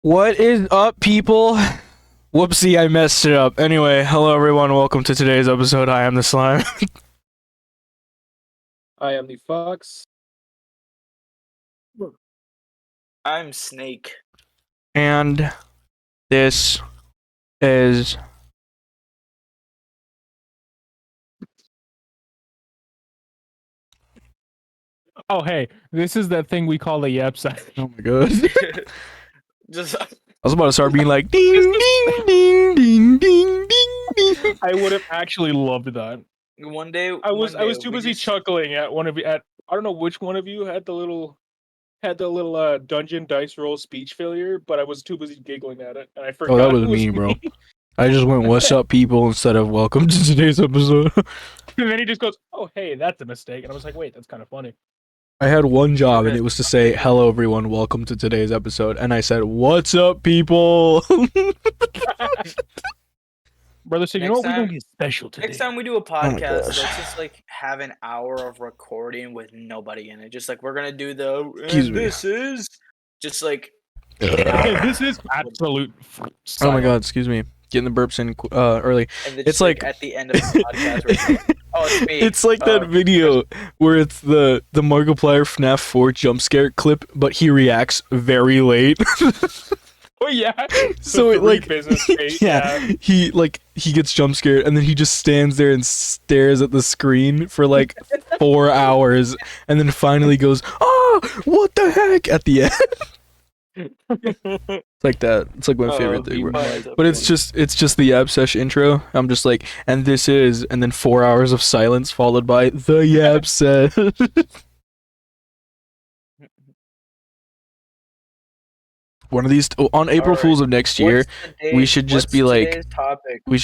What is up, people? Whoopsie, I messed it up. Anyway, hello everyone, welcome to today's episode. I am the slime. I am the fox. I'm Snake. And this is Oh, hey, this is that thing we call a website. oh my god. Just I was about to start being like ding ding ding ding ding ding ding. I would have actually loved that. one day. I was one day too we busy just- chuckling at one of you. At I don't know which one of you had the little dungeon dice roll speech failure, but I was too busy giggling at it, and I forgot. Oh, that was it me, bro. I just went, what's up, people, instead of welcome to today's episode. And then he just goes, "Oh, hey, that's a mistake," and I was like, "Wait, that's kind of funny." I had one job, and it was to say, hello everyone, welcome to today's episode. And I said, what's up, people? Brother, so you Next know what? We're time- gonna get special today. Next time we do a podcast, gosh. let's just like have an hour of recording with nobody in it. Just like we're gonna do the. Excuse and me. This is just like. Okay, this is absolute. Oh my god, excuse me. Getting the burps in early. And then It's just, like- at the end of the podcast, we're like, oh, it's me. It's like that video where it's the Markiplier FNAF 4 jump scare clip, but he reacts very late. Oh yeah. So The it like business page, yeah, he gets jump scared and then he just stands there and stares at the screen for like 4 hours and then finally goes, "Oh, what the heck?" at the end. It's like that. It's like my favorite thing, bro. But it's just the Sesh intro. I'm just like, and this is, and then 4 hours of silence followed by the Sesh. One of these on April Alright, Fools of next year, we should just be like, we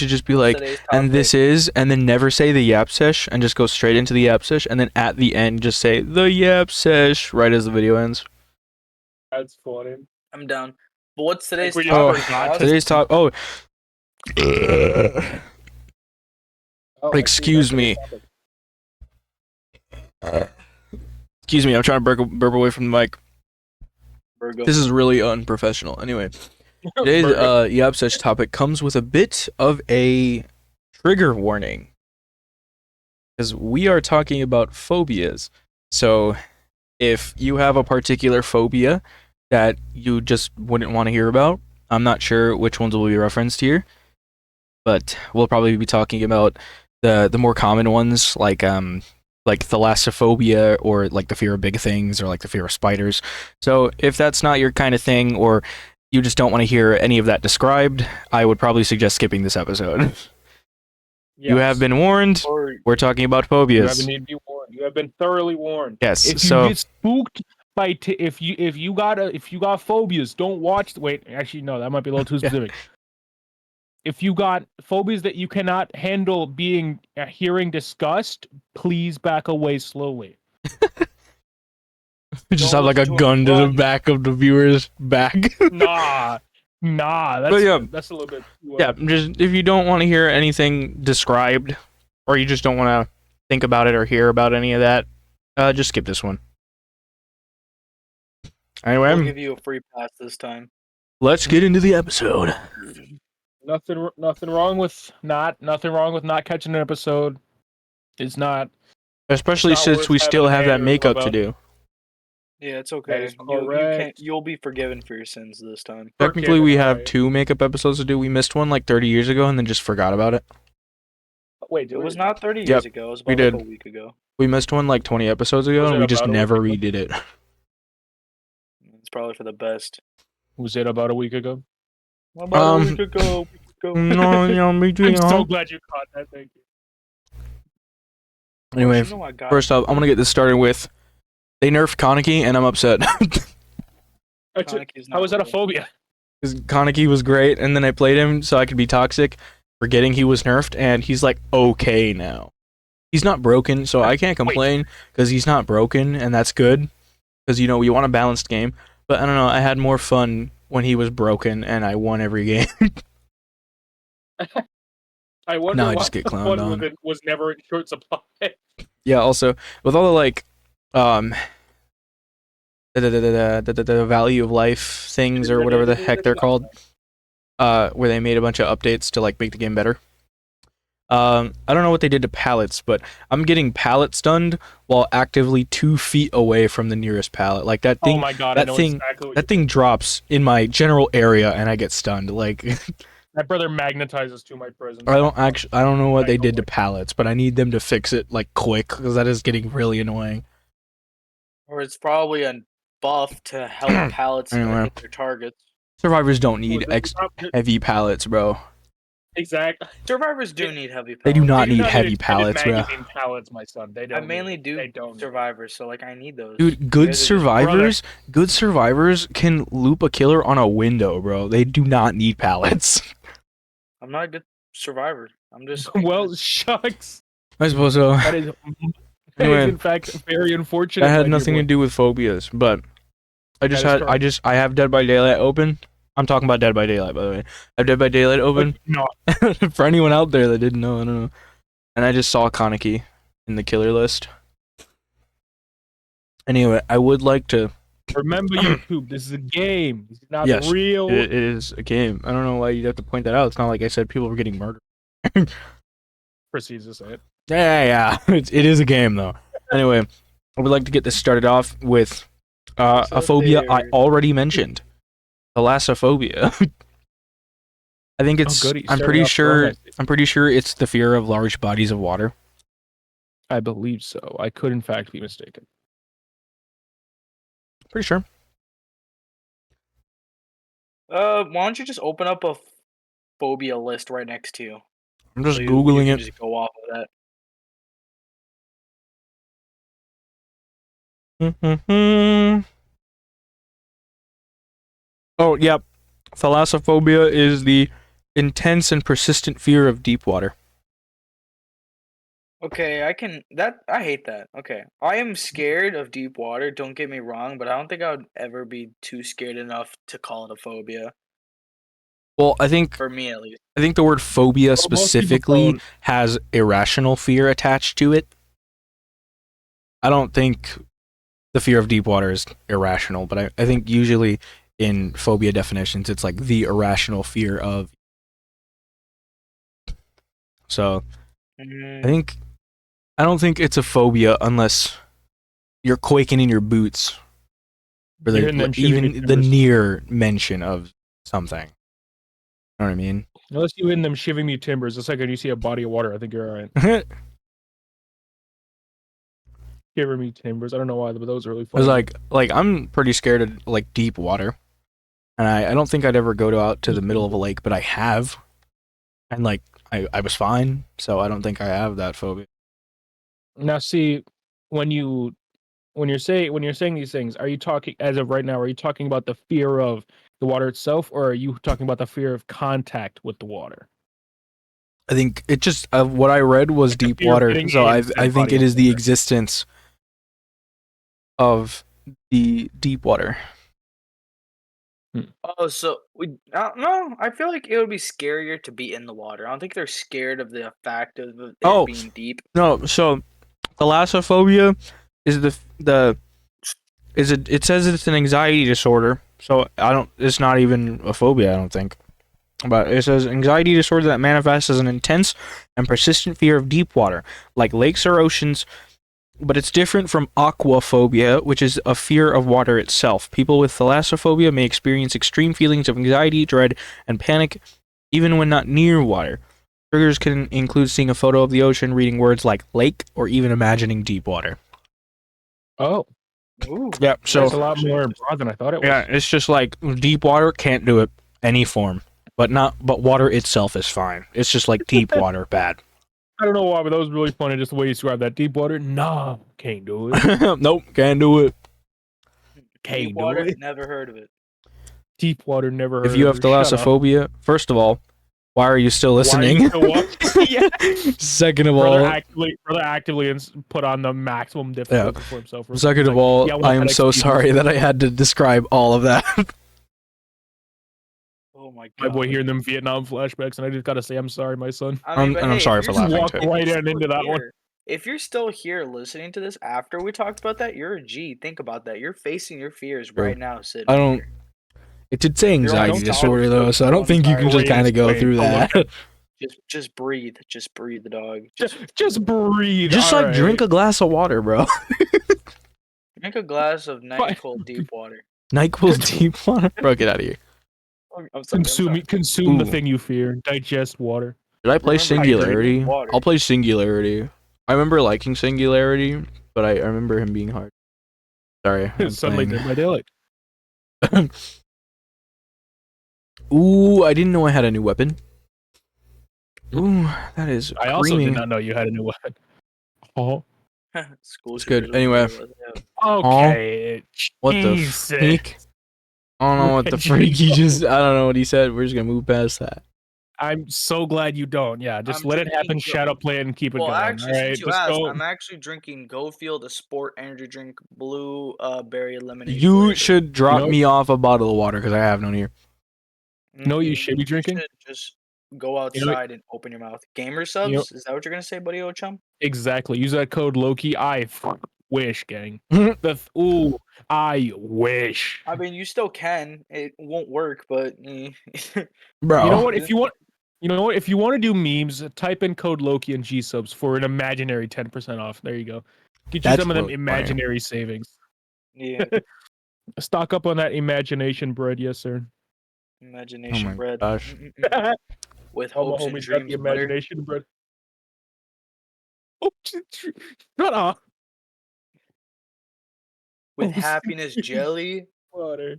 and this is, and then never say the Yap Sesh, and just go straight into the Yap Sesh, and then at the end just say the Yap Sesh right as the video ends. That's funny. I'm down. But what's today's we Oh, topic? forgot Ross? Today's top. Oh, Oh, Excuse me. excuse me. I'm trying to burp away from the mic. Virgo. This is really unprofessional. Anyway, today's Yap Sesh topic comes with a bit of a trigger warning, because we are talking about phobias. So, if you have a particular phobia that you just wouldn't want to hear about, I'm not sure which ones will be referenced here, but we'll probably be talking about the more common ones, like thalassophobia, or like the fear of big things, or like the fear of spiders. So if that's not your kind of thing, or you just don't want to hear any of that described, I would probably suggest skipping this episode. You have been warned. Or We're talking about You phobias. have been warned. You have been thoroughly warned. Yes. If you So get spooked by if you got phobias, don't watch. Wait, actually, no, that might be a little too specific. If you got phobias that you cannot handle being hearing discussed, please back away slowly. we just Don't have like a listen to gun him to the run. back of the viewer's back. Nah, that's But yeah. that's a little bit. Too, Yeah, just if you don't want to hear anything described, or you just don't want to think about it or hear about any of that, just skip this one. we'll Anyway, give you a free pass this time. let's get into the episode. Nothing wrong with not catching an episode. It's not. Especially It's not since worth we still having have that anger makeup to about. do. Yeah, it's That okay. is correct. You'll be forgiven for your sins this time. Technically, we have Right. 2 makeup episodes to do. We missed one like 30 years ago and then just forgot about it. Wait, It was not 30 Yep, years ago. It was we about like did. a week ago. We missed one like 20 episodes ago Was and it we just about a never week redid it. It's probably for the best. Was it about a week ago? About a week ago. No, yeah, me too. I'm so glad you caught that. Thank you. Anyway, You know I got first up, I'm gonna get this started with they nerfed Kaneki and I'm upset. Kaneki's not How was that a real. phobia? Because Kaneki was great, and then I played him so I could be toxic, forgetting he was nerfed, and he's like okay now. He's not broken, so I can't complain because he's not broken, and that's good. Because you want a balanced game. But I don't know, I had more fun when he was broken, and I won every game. I wonder No, I why just get the clowned fun on. with it was never in short supply. Yeah. Also, with all the the value of life things or whatever the heck they're called, where they made a bunch of updates to like make the game better. I don't know what they did to pallets, but I'm getting pallet stunned while actively 2 feet away from the nearest pallet. Like that Oh thing, my god, I know exactly what that thing drops in my general area, and I get stunned. Like my brother magnetizes to my presence. I don't know what they did to pallets, but I need them to fix it like quick because that is getting really annoying. Or it's probably a buff to help pallets Anyway. hit their targets. Survivors don't need heavy pallets, bro. Exactly. Survivors do need heavy pallets. They do not need heavy pallets, bro. Pallets, my son. They don't. I mainly do They don't. survivors, so like I need those. Dude, good survivors can loop a killer on a window, bro. They do not need pallets. I'm not a good survivor. I'm just Well, shucks. I suppose so. That is Anyway, in fact very unfortunate. That had nothing to do with phobias, but I have Dead by Daylight open. I'm talking about Dead by Daylight, by the way. I have Dead by Daylight open. No. For anyone out there that didn't know, I don't know. And I just saw Kaneki in the killer list. Anyway, I would like to remember YouTube. This is a game. It's not yes, real. It is a game. I don't know why you'd have to point that out. It's not like I said people were getting murdered. Proceeds to say it. Yeah. It is a game though. Anyway, I would like to get this started off with a phobia I already mentioned. Thalassophobia. I think it's. I'm pretty sure it's the fear of large bodies of water. I believe so. I could, in fact, be mistaken. Pretty sure. why don't you just open up a phobia list right next to you? I'm just googling you it. Just go off of that. Oh, yep. Thalassophobia is the intense and persistent fear of deep water. Okay, I hate that. Okay. I am scared of deep water, don't get me wrong, but I don't think I would ever be too scared enough to call it a phobia. Well, I think for me at least. I think the word phobia specifically has irrational fear attached to it. I don't think the fear of deep water is irrational, but I think usually in phobia definitions, it's like the irrational fear of. So, I don't think it's a phobia unless you're quaking in your boots, or even the near mention of something. You know what I mean? Unless you in them shivving me timbers, the second you see a body of water, I think you're alright. Shivering me timbers. I don't know why, but those are really funny. It's like I'm pretty scared of like deep water, and I don't think I'd ever go out to the middle of a lake, but I have, and like I was fine, so I don't think I have that phobia. Now, see, when you're saying these things, are you talking as of right now? Are you talking about the fear of the water itself, or are you talking about the fear of contact with the water? I think it just what I read was like deep water, so I think it is the existence of the deep water. Oh, so no, I feel like it would be scarier to be in the water. I don't think they're scared of the fact of it being deep. No, so thalassophobia is it says it's an anxiety disorder. So it's not even a phobia, I don't think. But it says anxiety disorder that manifests as an intense and persistent fear of deep water, like lakes or oceans, but it's different from aquaphobia, which is a fear of water itself. People with thalassophobia may experience extreme feelings of anxiety, dread, and panic, even when not near water. Triggers can include seeing a photo of the ocean, reading words like lake, or even imagining deep water. Oh. Ooh, yeah, so it's a lot more broad than I thought it was. Yeah, it's just like deep water can't do it any form, but water itself is fine. It's just like deep water bad. I don't know why, but that was really funny. Just the way you described that deep water. Nah, can't do it. Nope, can't do it. Deep water, never heard of it. Deep water, never heard of it. If you have thalassophobia, first of all, why are you still listening? Second of all, brother actively put on the maximum difficulty for himself. Second of all, I am so sorry that I had to describe all of that. Oh my god! My boy hearing them Vietnam flashbacks, and I just gotta say, I'm sorry, my son. I'm sorry for laughing walk too. right into that one. if you're still here listening to this after we talked about that, you're a G. Think about that. You're facing your fears True. right now, Sid. I don't. It did say You're on anxiety top disorder of though, so I don't one think you can side. just kind of go Wait, through hold on. that. Just breathe. Just breathe, dog. Just breathe. Just like alright. drink a glass of water, bro. Drink a glass of NyQuil deep water. NyQuil deep water, bro. Get out of here. I'm sorry. Consume the Ooh. thing you fear. Digest water. Did I play Remember, Singularity? hydrate water. I'll play Singularity. I remember liking Singularity, but I remember him being hard. Sorry. I'm Suddenly playing. did my daylight. Ooh, I didn't know I had a new weapon. Ooh, that is I also creaming. did not know you had a new weapon. Oh. School It's good. shooters Anyway. over there, yeah. Okay. What the Jesus. freak? I don't know what the freak he just. I don't know what he said. We're just gonna move past that. I'm so glad you don't. Yeah, just I'm let it drinking happen. Go- Shadow play it and keep it Well, going. actually, all since right, you just asked, go. I'm actually drinking Go Field, a sport energy drink, blue berry lemonade. You flavor. should drop know- me off a bottle of water because I have none here. know what you should be drinking? should just go You know- outside and open your mouth. Gamer subs? know- Is that what you're gonna say, buddy, chum? Exactly. Use that code Loki. Wish, gang. Ooh, I wish. I mean, you still can. It won't work, but Bro. You know what? If you want, if you want to do memes, type in code Loki and G subs for an imaginary 10% off. There you go. Get you That's some of them really funny. imaginary savings. Yeah, Stock up on that imagination bread, yes sir. imagination my bread. gosh. With All my hopes and homies got the dreams, butter. imagination bread. Oh, shut up. With Oh, happiness jelly. Water.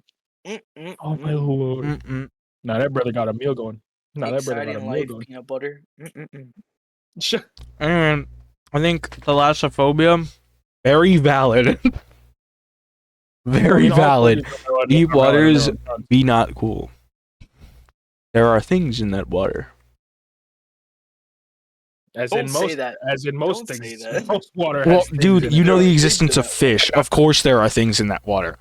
Oh Mm-mm-mm. my lord. Mm-mm. Now that brother got a meal going. Now that brother got a Exciting meal life, going. peanut butter. Mm-mm-mm. And I think thalassophobia, very valid. Very valid. Deep waters be not cool. There are things in that water. As Don't in say most, that. as in most Don't say things, that. most water. Well, has things dude, in you it. know There the are things existence in of that fish. Of course, there are things in that water.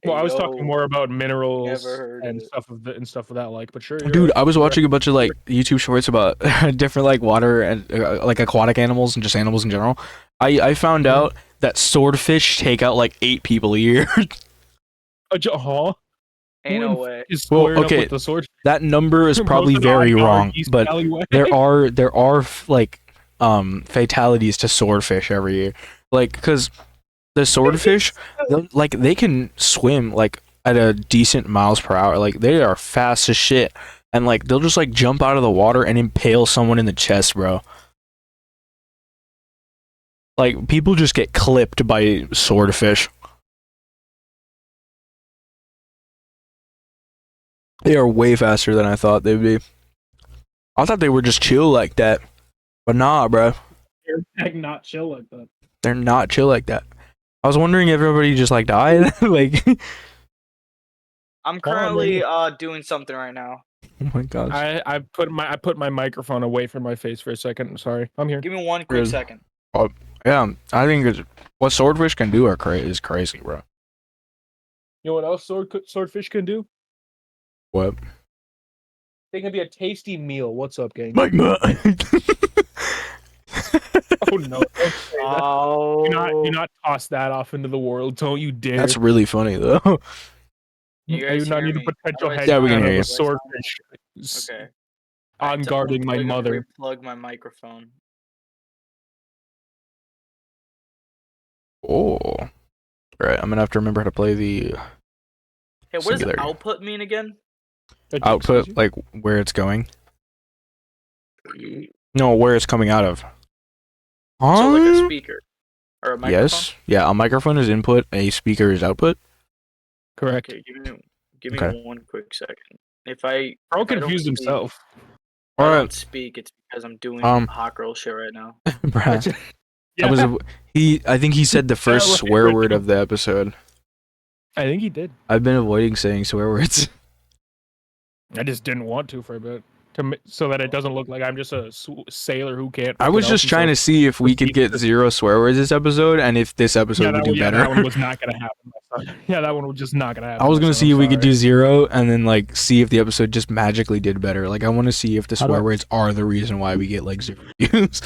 Well, I was Yo, talking more about minerals never heard of and it. stuff of that like. But sure, you're Dude, right. I was You're watching a bunch of like YouTube shorts about different like water and like aquatic animals and just animals in general. I found Mhm. out that swordfish take out like 8 people a year. right. Huh? Ain't no way. Is Well, squaring okay, up with the sword. That number is Bro's probably an very odd guard, wrong, East but alleyway. there are like fatalities to swordfish every year. Like cuz the swordfish like they can swim like at a decent miles per hour. Like they are fast as shit. And like they'll just like jump out of the water and impale someone in the chest, bro. Like people just get clipped by swordfish. They are way faster than I thought they'd be. I thought they were just chill like that. But nah, bro. They're not chill like that. They're not chill like that. I was wondering if everybody just like died. Like I'm Come on, currently doing something right now. oh my gosh. I put my microphone away from my face for a second. I'm sorry. I'm here. Give me one quick Good. second. Yeah, I think it's what swordfish can do is crazy, bro. You know what else swordfish can do? What? They can be a tasty meal. What's up, gang? Mike. Oh no! Don't say that. Oh, Do not toss that off into the world. Don't you dare. That's really funny though. You I do guys not hear need a me? potential How do I head Yeah, we can count hear of you. a swordfish Okay. on guarding my mother. Plug my microphone. Oh. Alright, I'm gonna have to remember how to play the Hey, what Singularity. does output mean again? output, like where it's going. No, where it's coming out of. Huh? So like a speaker or a microphone? Yes. Yeah, a microphone is input, a speaker is output. Correct. Okay, give me Okay. one quick second. If I Bro if I don't confused speak- himself. If I Alright. don't speak, it's because I'm doing hot girl shit right now. Bruh. Yeah, That was I think he said the first right, swear right. word of the episode. I think he did. I've been avoiding saying swear words. I just didn't want to for a bit, so that it doesn't look like I'm just a sailor who can't. I was just trying to see if we could get 0 swear words this episode, and if this episode would do better. That one was not gonna happen. Yeah, that one was just not gonna happen. I was gonna my son, see if I'm we could sorry. do 0, and then like see if the episode just magically did better. Like I want to see if the How do swear I- words are the reason why we get like 0 views.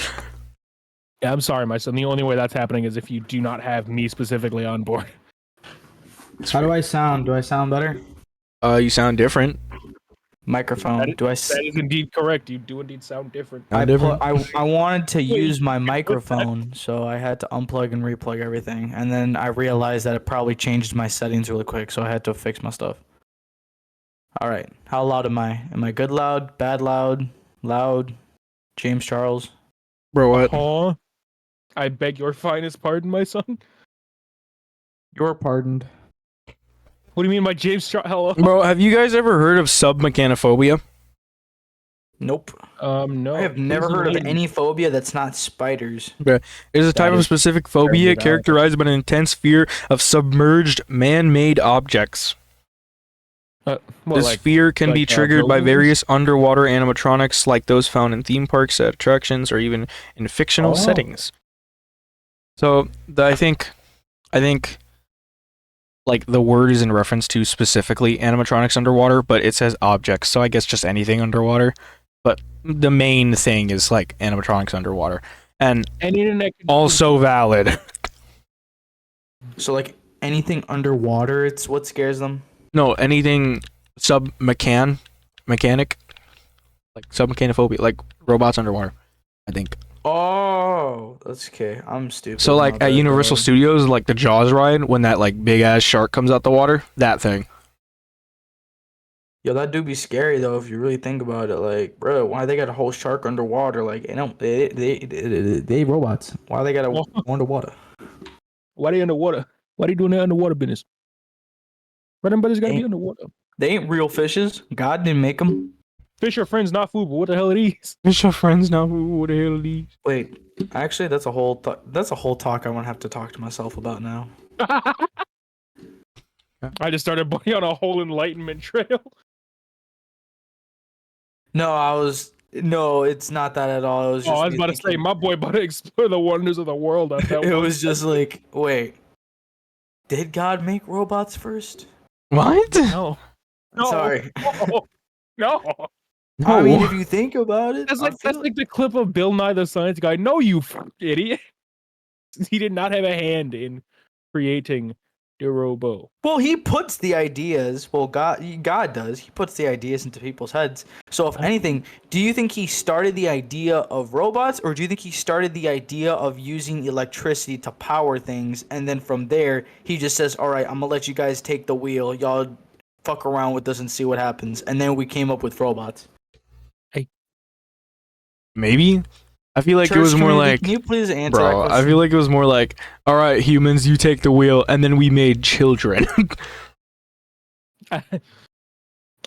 Yeah, I'm sorry, my son. The only way that's happening is if you do not have me specifically on board. How do I sound? Do I sound better? You sound different. Microphone. That is indeed correct. You do indeed sound different. Sound different. I wanted to use my microphone, so I had to unplug and replug everything, and then I realized that it probably changed my settings really quick, so I had to fix my stuff. All right, how loud am I? Am I good loud, bad loud, loud? James Charles. Bro, what? Huh? I beg your finest pardon, my son. You're pardoned. What do you mean by James Charles? Hello? Bro, have you guys ever heard of submechanophobia? Nope. No. I have never Please heard of enlighten me. any phobia that's not spiders. It is a type of is specific phobia valid. characterized by an intense fear of submerged man-made objects. What, This like, fear can be like, triggered by buildings? various underwater animatronics like those found in theme parks, at attractions, or even in fictional Oh. settings. So I think like the word is in reference to specifically animatronics underwater, but it says objects, so I guess just anything underwater. But the main thing is like animatronics underwater, and and internet also valid. So like anything underwater, it's what scares them. No, anything mechanic, like submechanophobia, like robots underwater, I think. Oh, that's okay. I'm stupid. So like at Universal Studios, like the Jaws ride, when that like big ass shark comes out the water, that thing. Yo, that do be scary though if you really think about it. Like, bro, why they got a whole shark underwater? Like, they robots. Why they got a underwater? Why they underwater? Why they doing that underwater business? Why them brothers gotta be Ain't- underwater? They ain't real fishes. God didn't make them. Fish are friends, not food, but what the hell are these? It's your friends now. What the hell are these? Wait, actually, that's a whole talk I want to have to talk to myself about now. I just started going on a whole enlightenment trail. No, it's not that at all. It was just I was me about to say, thinking- my boy about to explore the wonders of the world. At that It one. was just like, wait, did God make robots first? What? no, no, Sorry. no. I mean, if you think about it, That's I like feel that's like the clip of Bill Nye the Science Guy. No, you idiot. He did not have a hand in creating the robo. well, he puts the ideas. Well, God does. He puts the ideas into people's heads. So, if anything, do you think he started the idea of robots, or do you think he started the idea of using electricity to power things, and then from there he just says, "All right, I'm gonna let you guys take the wheel. Y'all fuck around with this and see what happens." And then we came up with robots. Maybe. I feel like it Church was more community, like, can you please answer that bro. I question? feel like it was more like, all right, humans, you take the wheel, and then we made children.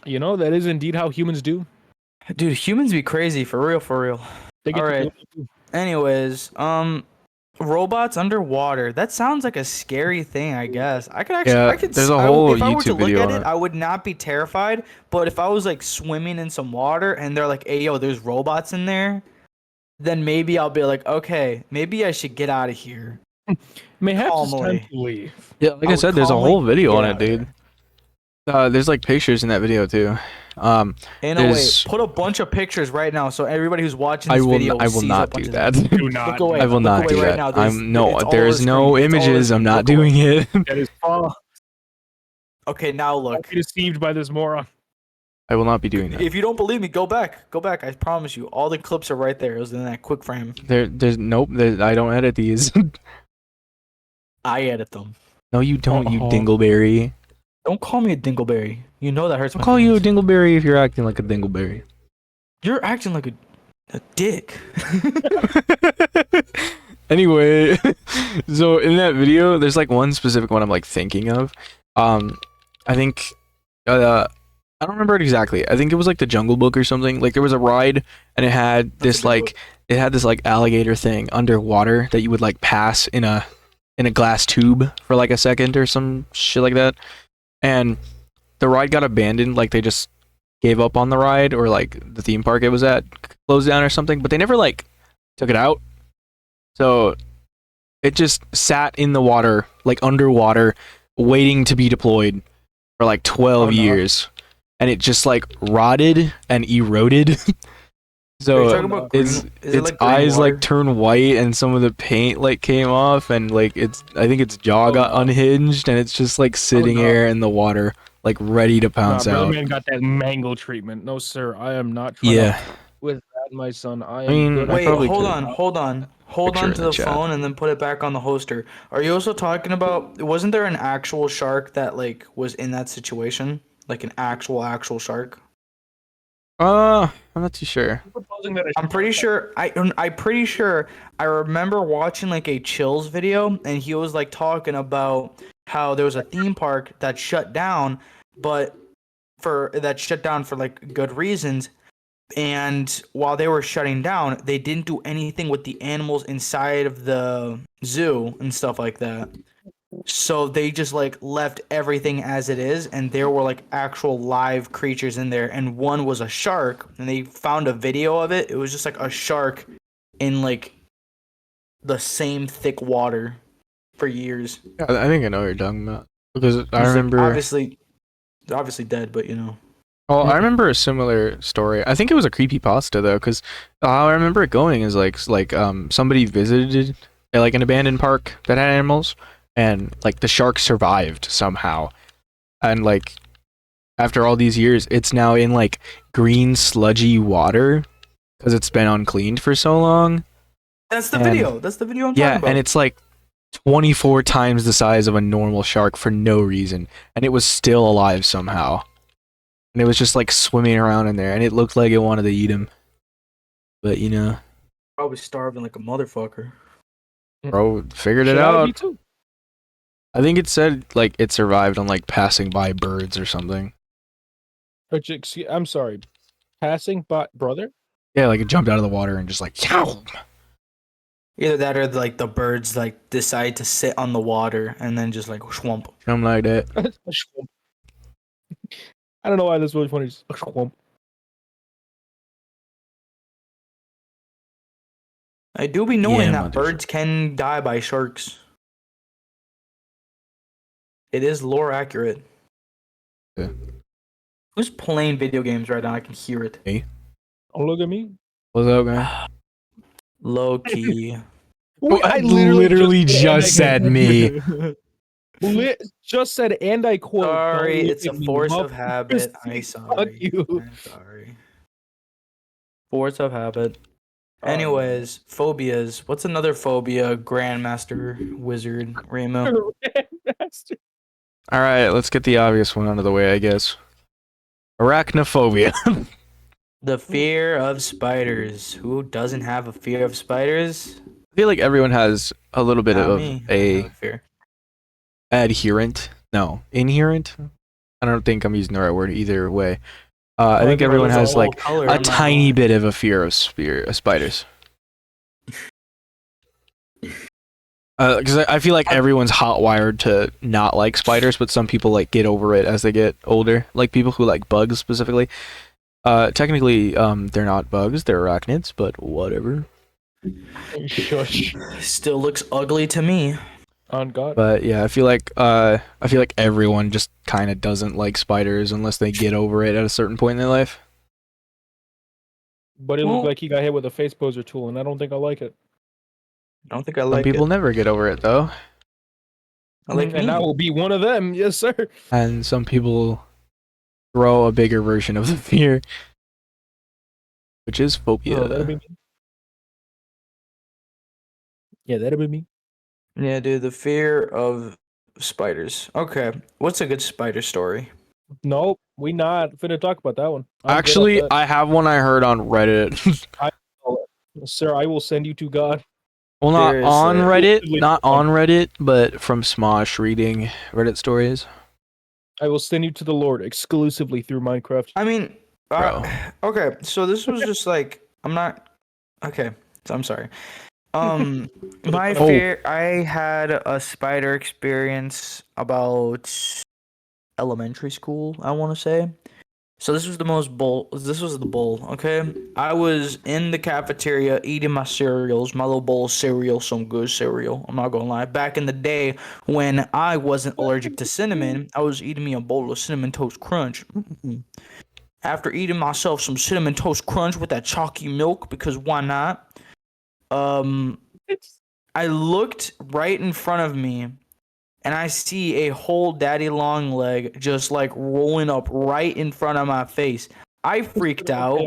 You know, that is indeed how humans do. Dude, humans be crazy for real, for real. They get All to right. Anyways, robots underwater. That sounds like a scary thing, I guess. I could actually, Yeah, I could. there's a I- whole if I were to YouTube look video at on it, it. I would not be terrified. But if I was like swimming in some water and they're like, "Hey, yo, there's robots in there," then maybe I'll be like, "Okay, maybe I should get out of here." Mayhaps it's time Calmly. to leave. Yeah, like I I would said, there's a calmly whole video get on out it, of dude. there. There's like pictures in that video too. And wait, There's- put a bunch of pictures right now so everybody who's watching I this video will sees a not bunch do of that. them. Do not. Look away. I will Look not away do right that. now. There's- I'm no. it's all There's over no screen. It's all over images. I'm screen. not Look away. doing it. That is far. Okay, now look. Be deceived by this moron. I will not be doing that. If you don't believe me, go back. Go back. I promise you. All the clips are right there. It was in that quick frame. There's nope. I don't edit these. I edit them. No, you don't. You Uh-oh. dingleberry. Don't call me a dingleberry. You know that hurts I'll my call you a feelings. dingleberry if you're acting like a dingleberry. You're acting like a dick. Anyway, so in that video, there's like one specific one I'm like thinking of. I think, I don't remember it exactly. I think it was like the Jungle Book or something. Like there was a ride and it had That's a this good like book. it had this like alligator thing underwater that you would like pass in a glass tube for like a second or some shit like that. And the ride got abandoned. Like they just gave up on the ride, or like the theme park it was at closed down or something. But they never like took it out. So it just sat in the water, like underwater, waiting to be deployed for like 12 Oh, no. years. And it just like rotted and eroded. Are you So talking about green? its Is it its like green eyes water? like turn white and some of the paint like came off and like I think its jaw Oh, got no. unhinged and it's just like sitting no. there in the water like ready to Nah, pounce brother out. man got that mango treatment. No, sir, I am not trying Yeah. to with that, my son. I I am mean, good. I Wait, probably hold could. on, hold Picture on in to the the chat. phone and then put it back on the holster. Are you also talking about? Wasn't there an actual shark that like was in that situation, like an actual shark? I'm not too sure. Proposing that I'm pretty sure. I'm pretty sure. I remember watching like a Chills video, and he was like talking about how there was a theme park that shut down, but shut down for like good reasons. And while they were shutting down, they didn't do anything with the animals inside of the zoo and stuff like that. So they just like left everything as it is, and there were like actual live creatures in there. And one was a shark, and they found a video of it. It was just like a shark in like the same thick water for years. Yeah, I think I know what you're talking about because I It's like remember. obviously dead, but you know. Oh, I remember a similar story. I think it was a creepypasta though, because how I remember it going is like somebody visited like an abandoned park that had animals, and like the shark survived somehow, and like after all these years, it's now in like green sludgy water because it's been uncleaned for so long. That's the And- video. That's the video I'm Yeah, talking about. and it's like 24 times the size of a normal shark for no reason, and it was still alive somehow. And it was just like swimming around in there, and it looked like it wanted to eat him. But you know, probably starving like a motherfucker. bro figured it Shit, I would be out. too. I think it said like it survived on like passing by birds or something. I'm sorry. Passing by brother? Yeah, like it jumped out of the water and just like yow. Either that or like the birds like decide to sit on the water and then just like swamp. Something like that. I don't know why that's really funny. Just a swamp. I do be knowing Yeah, that birds can die by sharks. It is lore accurate. Yeah. Who's playing video games right now? I can hear it. Oh, look at me. What's up, man? Low key. I literally just said me. Just said, and I quote. Sorry, "Don't it's a look at me, force motherfucker." of habit. I'm Fuck sorry. you. I'm sorry. Force of habit. Oh, no. Anyways, phobias. What's another phobia? Grandmaster, Wizard, Remo. Grandmaster. All right, let's get the obvious one out of the way, I guess. Arachnophobia. The fear of spiders. Who doesn't have a fear of spiders? I feel like everyone has a little bit Not of me. I a have fear. adherent. No, inherent. I don't think I'm using the right word either way. I think think everyone there's has a like color, a I'm not tiny lying. bit of a fear of spiders. Because I feel like everyone's hot wired to not like spiders, but some people like get over it as they get older. Like people who like bugs specifically. Technically, they're not bugs; they're arachnids, but whatever. Shush. Still looks ugly to me. On God. But yeah, I feel like everyone just kind of doesn't like spiders unless they get over it at a certain point in their life. But it looked like he got hit with a face poser tool, and I don't think I like it. I don't think I Some like people it. never get over it though, I like and me. I will be one of them. Yes, sir. and some people grow a bigger version of the fear, which is phobia. Oh, that'll be me. Yeah, that'll be me. Yeah, dude, the fear of spiders. Okay, what's a good spider story? Nope, we not finna talk about that one. I'm good off Actually, that. I have one I heard on Reddit. Sir, I will send you to God. Well, not on Seriously. Reddit, not on Reddit, but from Smosh reading Reddit stories. I will send you to the Lord exclusively through Minecraft. I mean, Bro. okay, so this was just like I'm not. Okay, so I'm sorry. My Oh. fear. I had a spider experience about elementary school, I want to say. So this was the bowl, okay? I was in the cafeteria eating my cereals, my little bowl of cereal, some good cereal. I'm not gonna lie. Back in the day when I wasn't allergic to cinnamon, I was eating me a bowl of cinnamon toast crunch. Mm-mm. after eating myself some cinnamon toast crunch with that chalky milk, because why not? I looked right in front of me, and I see a whole daddy long leg just like rolling up right in front of my face. I freaked out.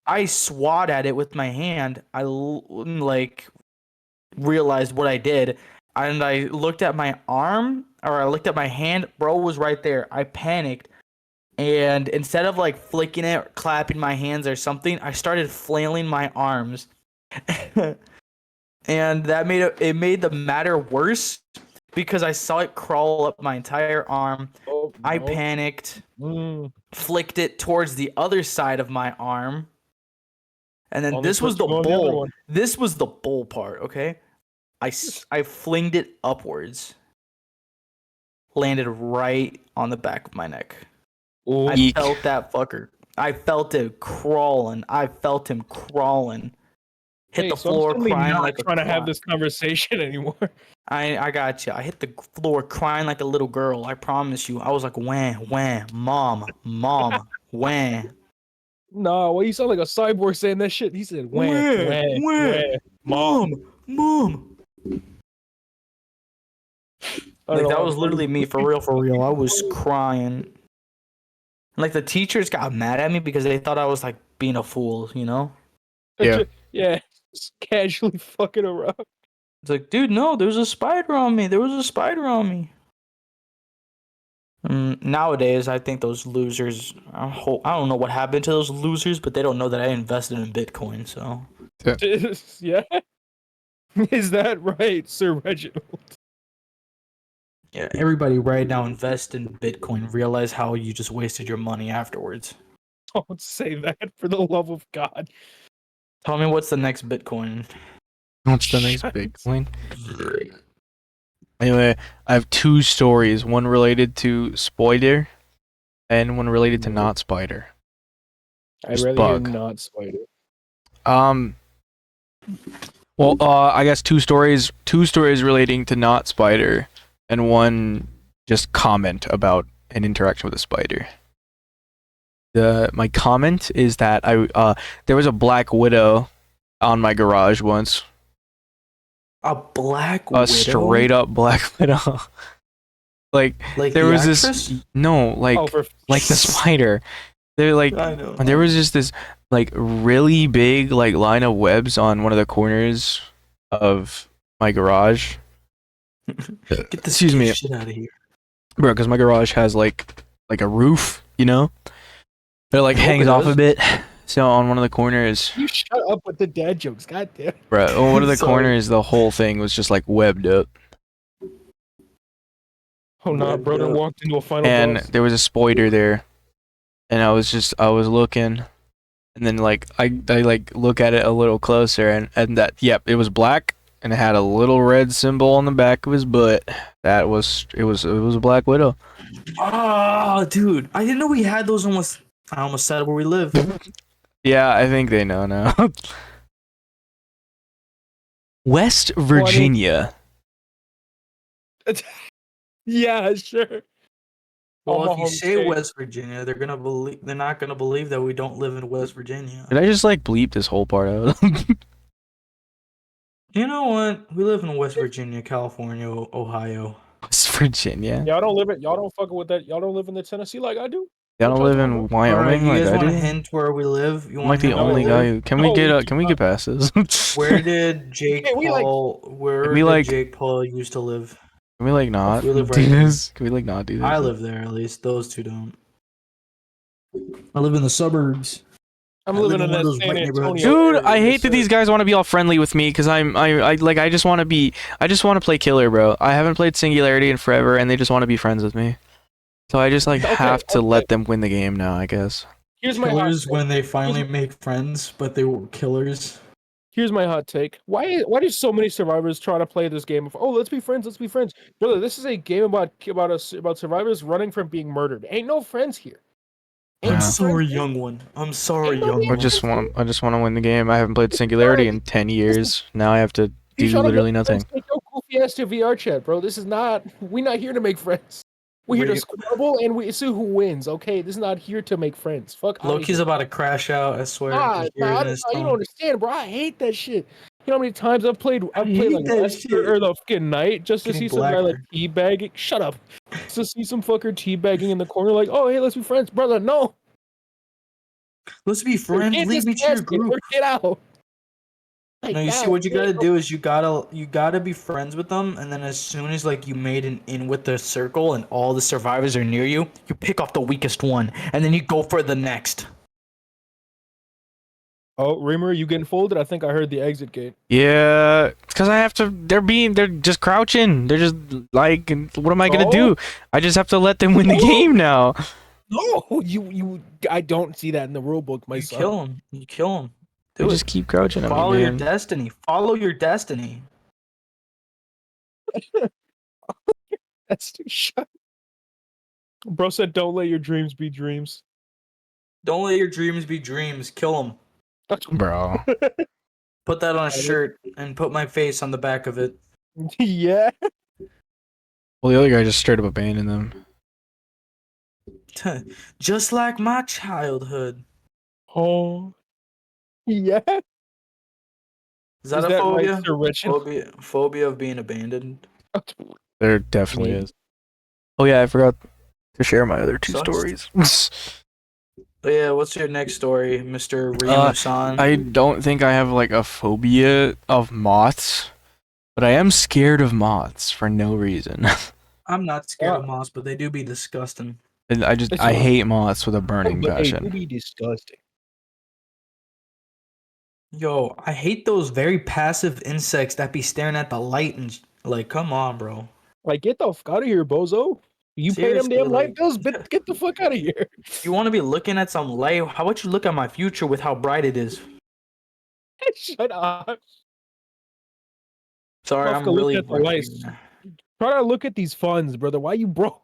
I swat at it with my hand. I like realized what I did, and I looked at my arm, or I looked at my hand. Bro was right there. I panicked, and instead of like flicking it, or clapping my hands or something, I started flailing my arms, and that made the matter worse because I saw it crawl up my entire arm. Oh, I no. panicked, Mm. flicked it towards the other side of my arm, and then Only this was the puts you on the other bull. one. This was the bull part, okay? I flinged it upwards, landed right on the back of my neck. Ooh. I Eek. felt that fucker. I felt it crawling. I felt him crawling. Hit Hey, the so I'm floor suddenly crying not like a trying to have cry- this conversation anymore. I got you. I hit the floor crying like a little girl. I promise you. I was like, wham, wham, mom, mom, wham. Nah, well, you sound like a cyborg saying that shit. He said, wah, Wah, wah, wah, wah, mom, mom. I don't Like know, that I'm was literally me for real, for real. I was fucking- crying. Like the teachers got mad at me because they thought I was like being a fool, you know? Yeah. Yeah, just casually fucking around. It's like, dude, no, there was a spider on me. There was a spider on me. Nowadays, I think those losers. I don't know what happened to those losers, but they don't know that I invested in Bitcoin. So Yeah. Is that right, Sir Reginald? yeah, everybody right now invest in Bitcoin. Realize how you just wasted your money afterwards. Don't say that for the love of God. Tell me what's the next Bitcoin? What's the next Shut- Bitcoin? Anyway, I have two stories. One related to Spider, and one related to not Spider. I'd Just rather hear bug. not spider. Well, I guess two stories relating to not spider, and one just comment about an interaction with a spider. My comment is that there was a black widow on my garage once. A black A widow? straight up black widow. like Like there the was actress? this no like Oh, for like the spider. They're like I know. there was just this like really big like line of webs on one of the corners of my garage. Get this Excuse me. shit out of here. Bro, because my garage has like a roof, you know? It like I hope hangs it off does. a bit. So on one of the corners, you shut up with the dad jokes, goddamn. bro, on one of the Sorry. corners, the whole thing was just like webbed up. Oh no, Webbed brother up. walked into a final And boss. there was a spider there. And I was looking. And then like I like look at it a little closer and that it was black and it had a little red symbol on the back of his butt. It was a black widow. Oh, dude. I didn't know we had those almost. I almost said where we live. Yeah, I think they know now. West Virginia. Yeah, sure. Well, Omaha if you home say state. West Virginia, they're not gonna believe that we don't live in West Virginia. Did I just like bleep this whole part out? You know what? We live in West Virginia, California, Ohio. West Virginia. Y'all don't live it. Y'all don't fuck with that. Y'all don't live in the Tennessee like I do. Y'all don't What y'all live talking in about? All right, Wyoming you like guys I want to do? hint where we live? You I'm want like the No, only we guy live- who can no, we get we can we get past this? Where did Jake Hey, we like- Paul? Where we did like- Jake Paul used to live? Can we like not We live do right there. this? Can we like not do this? I live there at least. Those two don't. I live in the suburbs. I'm I live living in in one of that those San white neighborhoods. Antonio. Dude, I area, hate that yes, these sir. guys want to be all friendly with me because I just want to be I just want to play killer, bro. I haven't played Singularity in forever, and they just want to be friends with me. So I just like Okay, have to okay. let them win the game now, I guess. Here's my hot Killers take. when they finally make friends, but they were killers. Here's my hot take. Why do so many survivors try to play this game of let's be friends, brother? This is a game about survivors running from being murdered. Ain't no friends here. Ain't I'm Yeah. no sorry, friends here. young one. I'm sorry, Ain't no young damn I one. just want to win the game. I haven't played Singularity in 10 years. Now I have to You do trying to literally make friends, nothing. take your goofy ass to VR chat, bro. This is not. We're not here to make friends. We're here to We- squabble and we see who wins. Okay, this is not here to make friends. Fuck out of Loki's here. about to crash out. I swear. Nah, You hear it in his you don't tone. understand, bro. I hate that shit. You know how many times I've played hate like that Lester shit. or the fucking night just to Getting see some guy like blacker. teabagging. Shut up. Just to see some fucker teabagging in the corner, like, oh hey, let's be friends, brother. No, Let's be friends. get Leave me to your disgusted group. or get out. Like, No, you see God what you damn. gotta do is you gotta be friends with them, and then as soon as like you made an in with the circle and all the survivors are near you, you pick off the weakest one, and then you go for the next. Oh, Reamer, you getting folded? I think I heard the exit gate. Yeah, because I have to. They're just crouching. They're just like, what am I gonna do? I just have to let them win the game now. No, I don't see that in the rule book You myself. kill him. You kill him. They Do just it. keep crouching on Follow me, your man. destiny. Follow your destiny. That's too shut. Bro said, "Don't let your dreams be dreams." Don't let your dreams be dreams. Kill them. Bro. Put that on a shirt and put my face on the back of it. Yeah. Well, the other guy just straight up abandoned them. Just like my childhood. Oh. Yeah. Is that Is a that phobia? right, Sir Richard? Phobia of being abandoned. There definitely Maybe. is. Oh yeah, I forgot to share my other two Sucks. stories. But yeah, what's your next story, Mr. Rimu-san? I don't think I have like a phobia of moths, but I am scared of moths for no reason. I'm not scared of moths, but they do be disgusting. And I hate moths with a burning But they do passion. be disgusting. Yo, I hate those very passive insects that be staring at the light and like, come on, bro. Like, get the fuck out of here, bozo. You pay them Seriously, damn light like- bills, but get the fuck out of here. You want to be looking at some light? How about you look at my future with how bright it is? Shut up. Sorry, Motherfucker, I'm look really at the lights. Try to look at these funds, brother. Why you broke?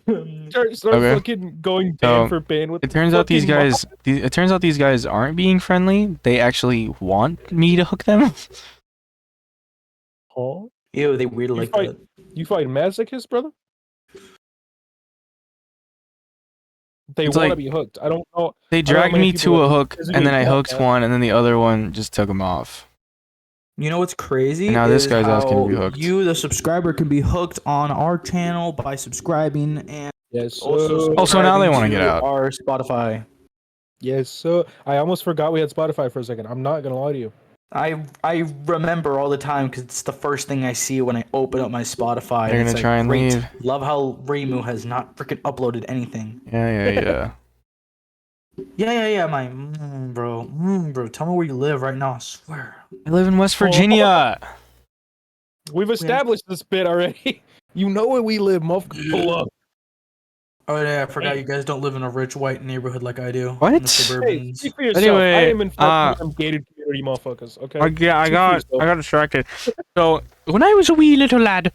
Start Okay. fucking going band for band with It turns out these fucking guys. It turns out these guys aren't being friendly. They actually want me to hook them. Oh, Ew, they weird like fight- that. you fight masochists, brother? They It's want to like- be hooked. I don't know. They don't know dragged many me people to a that hook, physically and then I want hooked that. one, and then the other one just took him off. You know what's crazy? And now this is guy's asking to how be hooked. You, the subscriber, can be hooked on our channel by subscribing and Yes, sir. Oh, so now they subscribing wanna get out. our Spotify. Yes, sir. I almost forgot we had Spotify for a second. I'm not gonna lie to you. I remember all the time because it's the first thing I see when I open up my Spotify. They're and it's gonna try and great. leave. Love how Reimu has not freaking uploaded anything. Yeah. Yeah, my bro. Tell me where you live right now. I swear. I live in West Virginia. We've established this bit already. You know where we live, motherfucker. Pull up. Oh yeah, I forgot you guys don't live in a rich white neighborhood like I do. What? In the Hey, suburbans. speak for yourself. Anyway, I am in fact some gated community, motherfuckers. Okay. I got distracted. So when I was a wee little lad,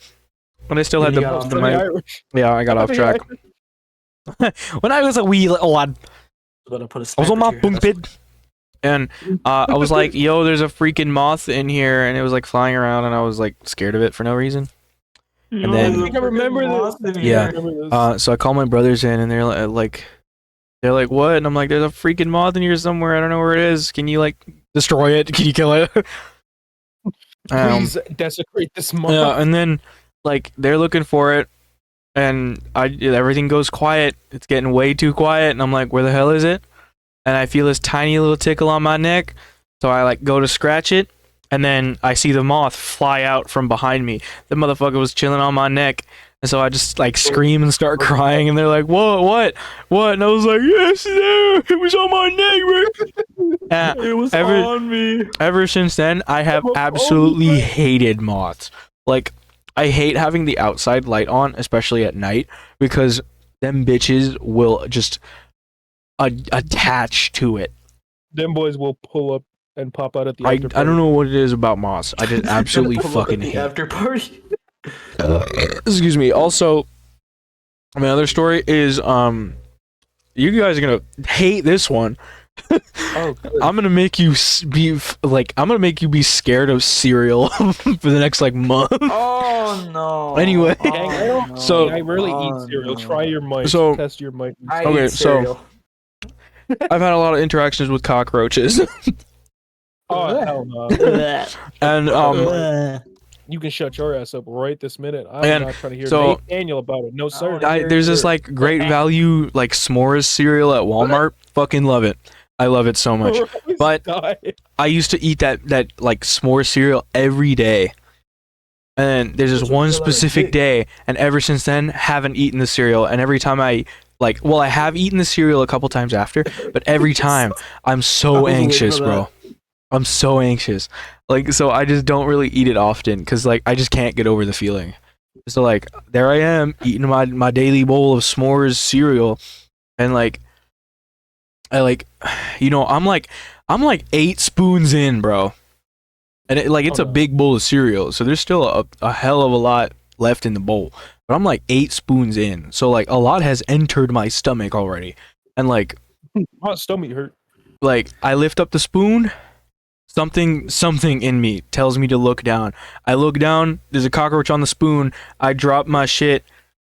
when I still had You got off the the mic, Irish. yeah, I got off track. When I was a wee little lad, But I put a I was on my sniper to your bunk head. bed, and I was like, "Yo, there's a freaking moth in here," and it was like flying around, and I was like scared of it for no reason. And then- I think I remember this. Yeah. I remember this. So I called my brothers in, and they're like, "What?" And I'm like, "There's a freaking moth in here somewhere. I don't know where it is. Can you like destroy it? Can you kill it?" Please desecrate this moth. Yeah, and then like they're looking for it, and everything goes quiet. It's getting way too quiet, and I'm like, "Where the hell is it?" And I feel this tiny little tickle on my neck, so I like go to scratch it, and then I see the moth fly out from behind me. The motherfucker was chilling on my neck, and so I just like scream and start crying, and they're like, What?" And I was like, "Yes, there, it was on my neck, bro." It was Ever- on me. Ever since then, I have absolutely hated moths. Like, I hate having the outside light on, especially at night, because them bitches will just attach to it. Them boys will pull up and pop out at the I after don't know what it is about moths. I just absolutely Pull up at fucking the hate. after party. Excuse me. Also, my other story is you guys are gonna hate this one. Oh, good. I'm gonna make you I'm gonna make you be scared of cereal for the next like month. Oh no. Anyway, Dang, I don't. no. so- I rarely eat Oh, cereal. no. Try your might. So- Test your might. I Okay, eat so- cereal. I've had a lot of interactions with cockroaches, Oh hell no! and You can shut your ass up right this minute. I'm And not trying to hear so- Nate Daniel about it. No sir. there's this like great value like s'mores cereal at Walmart. Fucking love it. I love it so much. But I used to eat that like s'more cereal every day. And there's this Those are one still specific big. day, and ever since then, haven't eaten the cereal. And every time I I have eaten the cereal a couple times after, but every time I'm I so was waiting anxious, for bro. I'm so anxious. Like, so I just don't really eat it often because like I just can't get over the feeling. So like there I am eating my daily bowl of s'mores cereal, and like I like, I'm like 8 spoons in, bro. And it's Oh, a no. big bowl of cereal, so there's still a hell of a lot left in the bowl. But I'm like 8 spoons in, so like a lot has entered my stomach already. And like My stomach hurt. I lift up the spoon, something in me tells me to look down. I look down, there's a cockroach on the spoon. I drop my shit,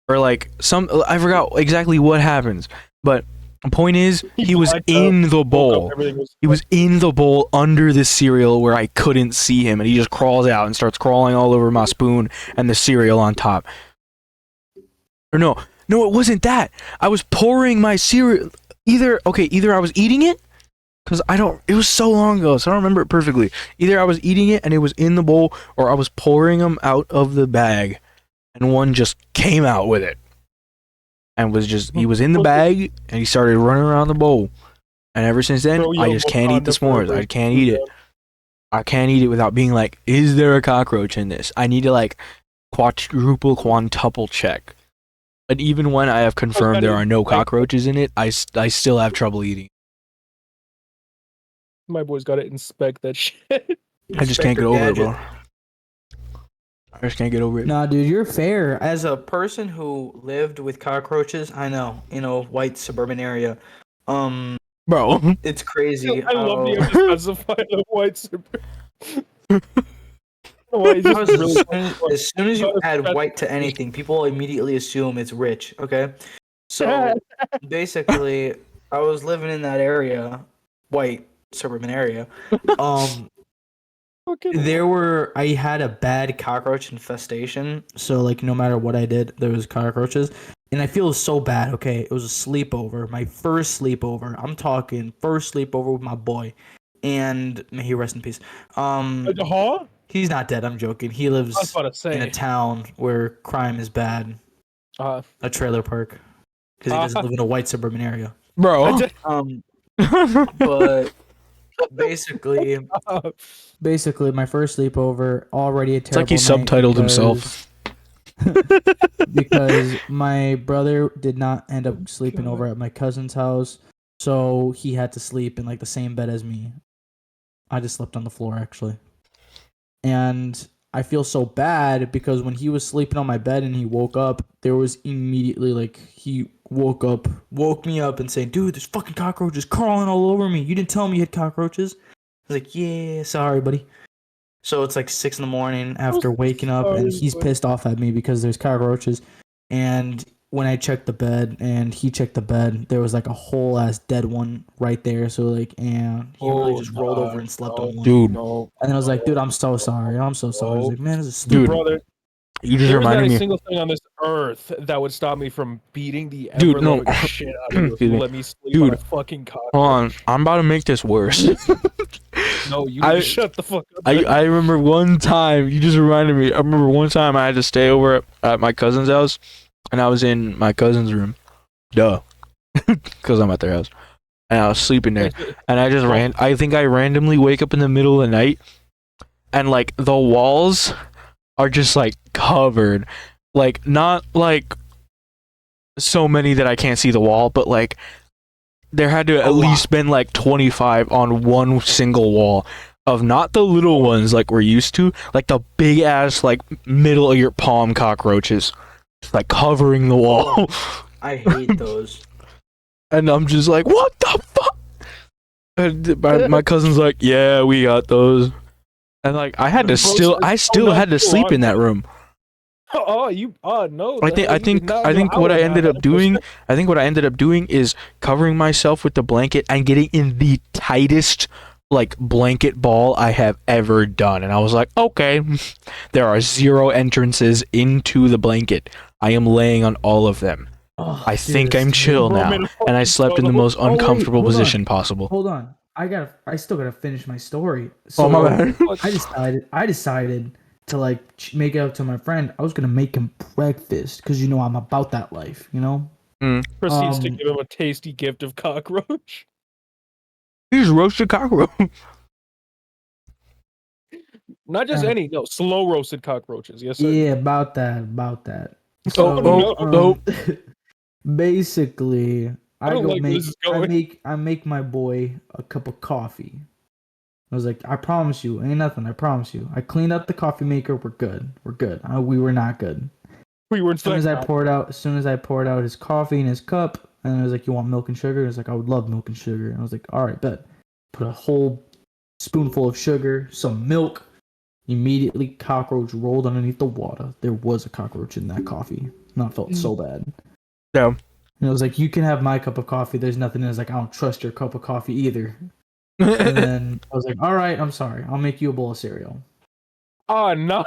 or like I forgot exactly what happens, but the point is he was blacked in the Woke up, bowl. everything was. He was in the bowl under the cereal where I couldn't see him, and he just crawls out and starts crawling all over my spoon and the cereal on top. Or no, it wasn't that. I was pouring my cereal. Either I was eating it, because it was so long ago, so I don't remember it perfectly. Either I was eating it and it was in the bowl, or I was pouring them out of the bag, and one just came out with it. And he was in the bag, and he started running around the bowl. And ever since then, Bro, I yo, just can't eat the Wakanda s'mores. forever. I can't eat it. I can't eat it without being like, is there a cockroach in this? I need to like quintuple check. But even when I have confirmed there are no cockroaches in it, I still have trouble eating. My boy's got to inspect that shit. I just can't get over it, bro. Gadget. I just can't get over it. Nah, dude, you're fair. As a person who lived with cockroaches, I know, in a white suburban area, Bro. it's crazy. I love how- the specify the white super. Why is Because this really as soon as you add white to anything, people immediately assume it's rich. Okay, so basically, I was living in that area, white suburban area. I had a bad cockroach infestation. So like, no matter what I did, there was cockroaches, and I feel so bad. Okay, it was a sleepover, my first sleepover. I'm talking first sleepover with my boy, and may he rest in peace. Huh? He's not dead. I'm joking. He I was lives about to in a say. town where crime is bad, Uh, a trailer park, because he doesn't live in a white suburban area. Bro. But basically, my first sleepover already a It's like terrible he subtitled himself. because my brother did not end up sleeping over at my cousin's house, so he had to sleep in like the same bed as me. I just slept on the floor actually. And I feel so bad because when he was sleeping on my bed and he woke up, there was immediately like he woke me up and saying, "Dude, there's fucking cockroaches crawling all over me. You didn't tell me you had cockroaches." I was like, "Yeah, sorry, buddy." So it's like 6 a.m. after waking up, and he's pissed off at me because there's cockroaches. And when I checked the bed and he checked the bed, there was like a whole ass dead one right there. So like, and he really just rolled over and slept on one. Dude. no, And I was like, "Dude, I'm so sorry. I'm so sorry." I was like, "Man, this is Dude, stupid." brother. You just There is not reminded a me. single thing on this earth that would stop me from beating the Dude, ever no. loving shit out of you if Excuse you me. let me sleep Dude. on a fucking cockroach. Hold on. I'm about to make this worse. No, you I- need to shut the fuck up. I remember one time, you just reminded me. I remember one time I had to stay over at my cousin's house, and I was in my cousin's room. Duh. Because I'm at their house. And I was sleeping there. And I think I randomly wake up in the middle of the night, and like the walls are just like covered. Like, not like so many that I can't see the wall, but like there had to at least been like 25 on one single wall of not the little ones like we're used to, like the big ass like middle of your palm cockroaches, just like covering the wall. I hate those. And I'm just like, what the fuck? My cousin's like, yeah, we got those, and like I still had to sleep in that room. Oh, you. Oh no. I think what I ended up doing, is covering myself with the blanket and getting in the tightest like blanket ball I have ever done. And I was like, okay, there are 0 entrances into the blanket. I am laying on all of them. Oh, I dude, think it's I'm chill Bro, now, man, and I slept in the most wait, uncomfortable hold on. position possible. Hold on. I still gotta finish my story. Oh my So bad. I decided to like make it up to my friend. I was gonna make him breakfast because you know I'm about that life. You know. proceeds to Um, give him a tasty gift of cockroach. You just roasted cockroach. Not just Uh, any, no, slow roasted cockroaches. Yes, sir. Yeah, about that. Oh, So, no. basically, I don't like where this is going. I make my boy a cup of coffee. I was like, I promise you, ain't nothing. I promise you. I cleaned up the coffee maker. We're good. We're good. We were not good. We were As soon as I poured out his coffee in his cup, and I was like, "You want milk and sugar?" I was like, "I would love milk and sugar." And I was like, "All right, bet." Put a whole spoonful of sugar, some milk. Immediately, cockroach rolled underneath the water. There was a cockroach in that coffee. And I felt so bad. Yeah. And I was like, "You can have my cup of coffee. There's nothing." I was like, "I don't trust your cup of coffee either." And then I was like, "All right, I'm sorry. I'll make you a bowl of cereal." Oh, no.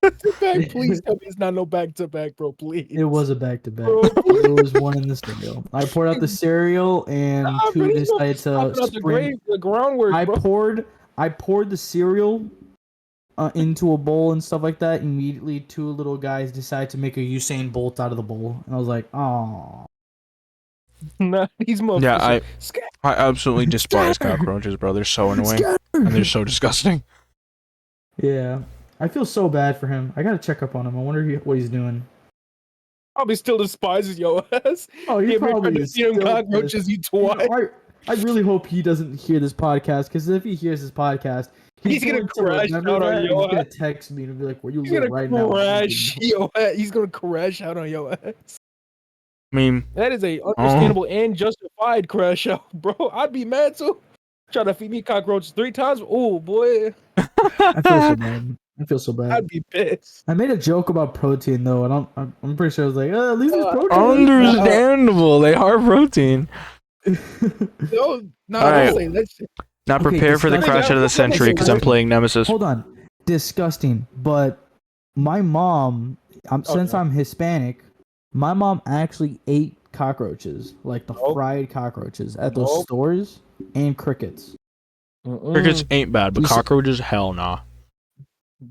Back to back, please tell me it's not no back to back, bro. Please. It was a back to back. Bro, It was one in the cereal. I poured out the cereal and Nah, two bro, he's decided to stomping out spring. the groundwork, I bro. poured the cereal into a bowl and stuff like that. Immediately, 2 little guys decided to make a Usain Bolt out of the bowl, and I was like, "Oh, Nah, these Yeah, motherfuckers. I absolutely despise cockroaches, bro. They're so annoying and they're so disgusting. yeah." I feel so bad for him. I gotta check up on him. I wonder what he's doing. Probably still despises your ass. Oh, he Give me probably is feeding still cockroaches, pissed. you You twat. know, I really hope he doesn't hear this podcast, because if he hears this podcast, He's gonna going to crash remember out on that, and your he's gonna ass. text me and be like, "Where you He's live gonna right now?" crash your ass. He's gonna crash out on your ass. I mean, That is a understandable and justified crash out, bro. I'd be mad too. Trying to feed me cockroaches 3 times. Oh boy, I feel so bad. I feel so bad. I'd be pissed. I made a joke about protein though, and I'm pretty sure I was like, "At least it's protein." understandable. They are protein. No, no, All right. don't say that shit. Now Okay, prepare for the disgusting. crash out of the century because I'm playing Nemesis. Hold on, disgusting. But my mom, since Okay. I'm Hispanic, my mom actually ate cockroaches, like the Nope. fried cockroaches at those Nope. stores, and crickets. Crickets ain't bad, but You s- cockroaches, hell nah.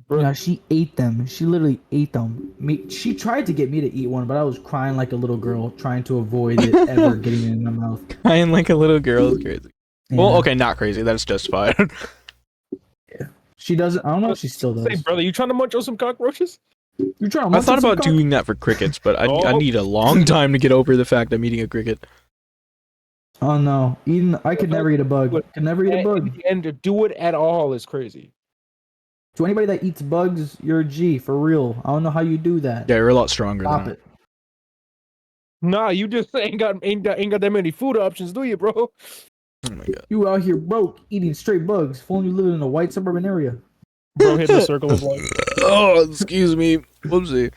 Bro, Yeah, she ate them. She literally ate them. She tried to get me to eat one, but I was crying like a little girl, trying to avoid it ever getting in my mouth. Crying like a little girl is crazy. Yeah. Well, okay, not crazy. That's justified. She doesn't. I don't know if she still does. Say, brother, you trying to munch on some cockroaches? You're trying to I thought about doing that for crickets, but I need a long time to get over the fact I'm eating a cricket. Oh no, I could never eat a bug. Could never eat a bug. And to do it at all is crazy. To anybody that eats bugs, you're a G for real. I don't know how you do that. Yeah, you're a lot stronger Stop than it. Nah, you just ain't got that many food options, do you, bro? Oh my god. You out here broke, eating straight bugs. If only you live in a white suburban area. Bro, hit the circle of life. Oh, excuse me. Whoopsie.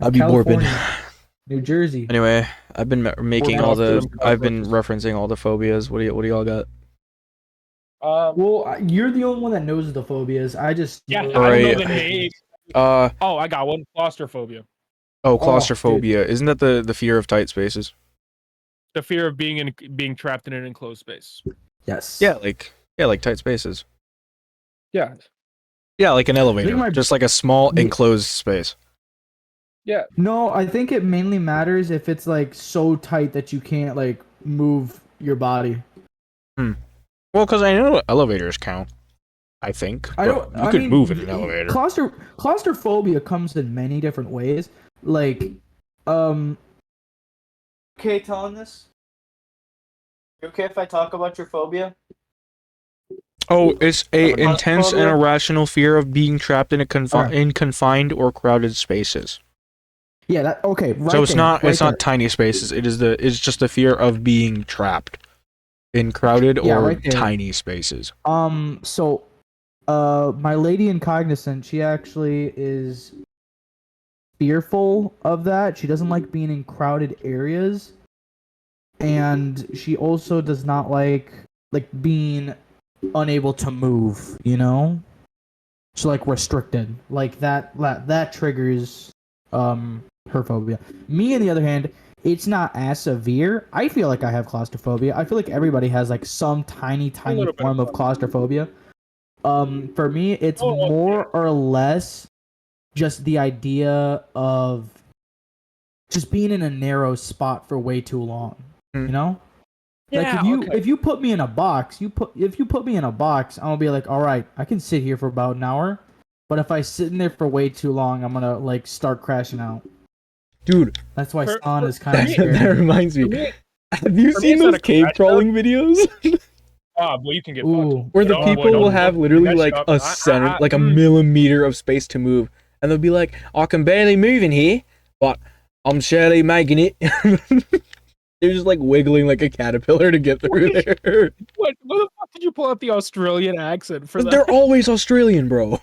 I'd be morbid. California, New Jersey. Anyway, I've been making We're all not the. doing I've been cockroaches. referencing all the phobias. What do y'all got? Well, you're the only one that knows the phobias. I just Yeah, All I don't know right. the name. Oh, I got one. Claustrophobia. claustrophobia. Isn't that the fear of tight spaces? The fear of being trapped in an enclosed space. Yes. Yeah, like tight spaces. Yeah. Yeah, like an elevator, my- just like a small Yeah. enclosed space. Yeah. No, I think it mainly matters if it's like so tight that you can't like move your body. Well, because I know elevators count. I think. I but don't. You could move in an elevator. Claustrophobia comes in many different ways. Like, Okay, telling this. You okay if I talk about your phobia? Oh, it's a Claustrophobia? intense and irrational fear of being trapped in Alright. in confined or crowded spaces. Yeah. That okay. Right So it's there, not right it's not tiny spaces. It's just the fear of being trapped. In crowded Yeah, or right there. tiny spaces? So, my lady in Cognizant, she actually is fearful of that. She doesn't like being in crowded areas, and she also does not like being unable to move. You know, so like restricted, like that triggers her phobia. Me, on the other hand, it's not as severe. I feel like I have claustrophobia. I feel like everybody has like some tiny little bit of form of claustrophobia. For me, it's more or less just the idea of just being in a narrow spot for way too long. Hmm. You know? Like Yeah, if you put me in a box, if you put me in a box, I'm gonna be like, all right, I can sit here for about an hour. But if I sit in there for way too long, I'm gonna like start crashing out. Dude, That's why For- Stan for- is kind of me- scary. that reminds me. For me, Have you for me, seen it's not those a cave crash crawling videos? well, you can get fucked. Ooh. Where the No, boy, people will don't have bring literally that shit like up. a center, like a millimeter of space to move, and they'll be like, "I can barely move in here, but I'm surely making it." They're just like wiggling like a caterpillar to get through there. What the fuck did you pull out the Australian accent for But that? they're always Australian, bro.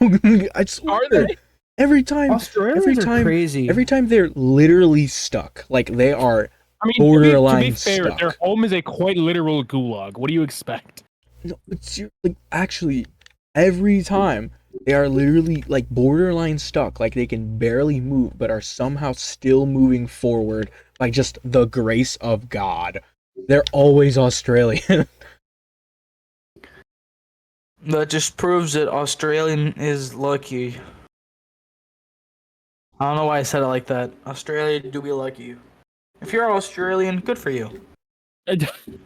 I swear. Are they? Every time, Australians are crazy. every time they're literally stuck. Like they are I mean, borderline to be fair, stuck. their home is a quite literal gulag. What do you expect? No, it's like actually every time they are literally like borderline stuck, like they can barely move, but are somehow still moving forward by just the grace of God. They're always Australian. That just proves that Australian is lucky. I don't know why I said it like that. Australia do be lucky. If you're Australian, good for you.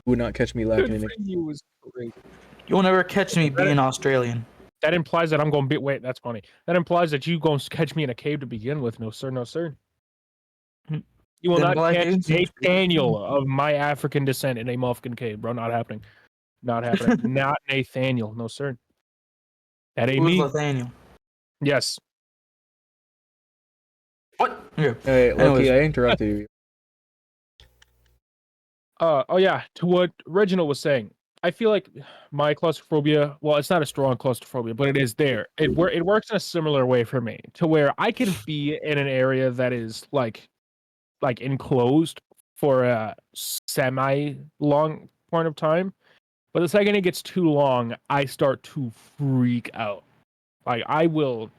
Would not catch me lacking Good in for you was great. You'll never catch me being Australian. That implies that I'm going to be. Wait, that's funny. That implies that you going to catch me in a cave to begin with. No, sir. No, sir. You will Then not black catch dudes seems pretty Nathaniel of my African descent in a Muffkin cave, bro. Not happening. Not happening. Not Nathaniel. No, sir. That ain't Who's me. Nathaniel? Yes. What? Yeah. Hey, Loki, Anyways. I interrupted you. Oh yeah, to what Reginald was saying. I feel like my claustrophobia, well, it's not a strong claustrophobia, but it is there. It works in a similar way for me, to where I can be in an area that is like enclosed for a semi long point of time, but the second it gets too long, I start to freak out. Like I will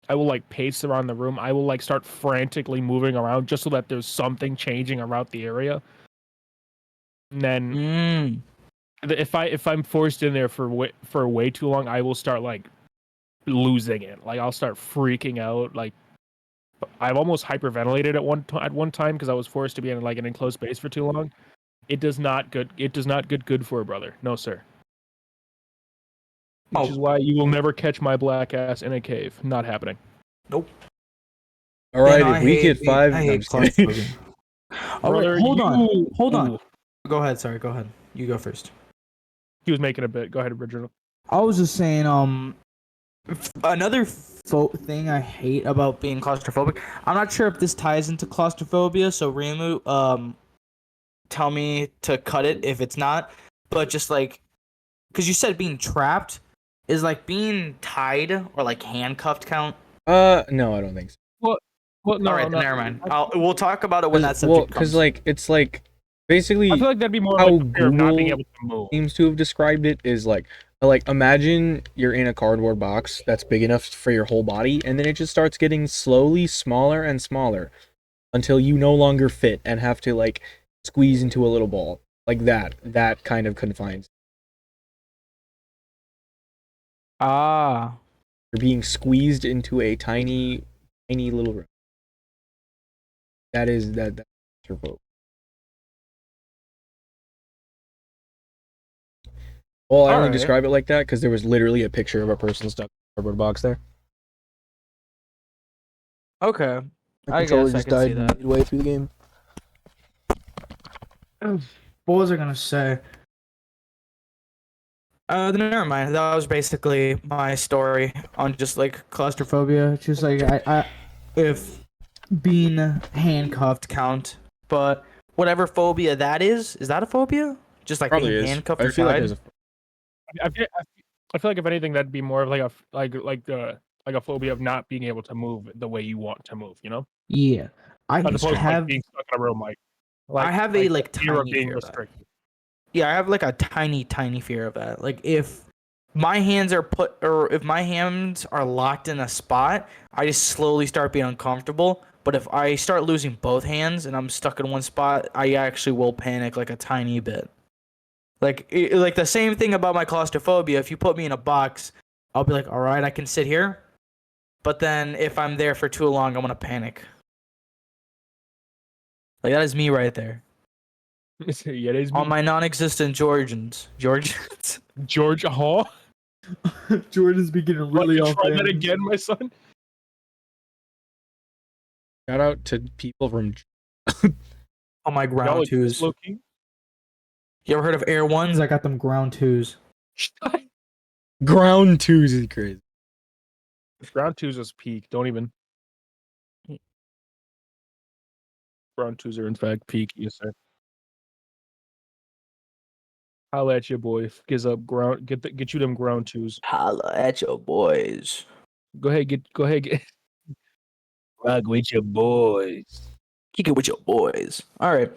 like pace around the room. I will like start frantically moving around just so that there's something changing around the area. And then if I'm forced in there for way too long, I will start like losing it. Like I'll start freaking out. Like I've almost hyperventilated at one time because I was forced to be in like an enclosed space for too long. It does not get good for a brother. No, sir. Which is why you will never catch my black ass in a cave. Not happening. Nope. All right, Yeah, no, if we get five, I no, I'm hate just kidding. claustrophobia. All right, Brother, hold on. you- Hold on. Ooh, Go ahead. Sorry. Go ahead. You go first. he was making a bit. Go ahead, Reginald. I was just saying, Another thing I hate about being claustrophobic. I'm not sure if this ties into claustrophobia, so Rimu, tell me to cut it if it's not. But just like, because you said being trapped is like being tied or like handcuffed count. No, I don't think so. Well, no, All right, no. never mind. We'll talk about it when that Well, subject because comes. like it's like basically I feel like that'd be more how like the fear of not being Google able to move. seems to have described it is like imagine you're in a cardboard box that's big enough for your whole body, and then it just starts getting slowly smaller and smaller until you no longer fit and have to like squeeze into a little ball. Like that kind of confines. ah, You're being squeezed into a tiny little room. That's your vote. Well, I only Alright. describe it like that because there was literally a picture of a person stuck in a cardboard box there. Okay. My I controller guess I just can see died that. midway through the game. what was I gonna say? Never mind. That was basically my story on just like Claustrophobia. It's just like if being handcuffed count, but whatever phobia that is that a phobia? just like Probably being is. handcuffed I or feel like tied. there's a I feel like if anything, that'd be more of like a phobia of not being able to move the way you want to move. You know, Yeah, I as opposed to like have being stuck in a room. I have a like the fear of tiny being fear of that. restricted. Yeah, I have like a tiny fear of that. Like if my hands are if my hands are locked in a spot, I just slowly start being uncomfortable. But if I start losing both hands and I'm stuck in one spot, I actually will panic like a tiny bit. Like the same thing about my claustrophobia. If you put me in a box, I'll be like, all right, I can sit here. But then if I'm there for too long, I'm gonna panic. Like that is me right there. Yeah, it is On me. my non-existent Georgians. George Hall. Jordan's beginning What, really you off try that balance. again, my son? shout out to people from On my Y'all ground like twos. low key? You ever heard of Air Ones? I got them ground twos. Ground Twos is crazy. Ground twos is peak. Don't even. Ground twos are in fact peak. Yes, sir. Holla at your boy. Gives up ground. Get you them ground twos. Holla at your boys. Go ahead. Get. Rock with your boys. Kick it with your boys. All right.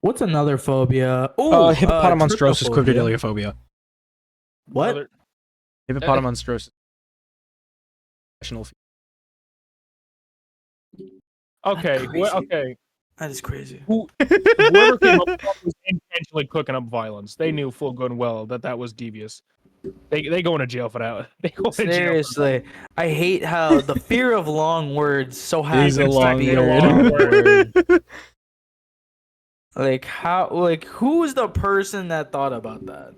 What's another phobia? Oh, Hippopotamonstrosis trypophobia. quadrideliophobia. What? Another- Hippopotamonstrosis. Professional Okay. That's crazy. Okay. That is crazy. Whoever came up with that was intentionally cooking up violence. They knew full good and well that was devious. They going to jail for that. They go to jail for that. Seriously, I hate how the fear of long words so is happens a long to be a word. long word. Like how? Like who's the person that thought about that?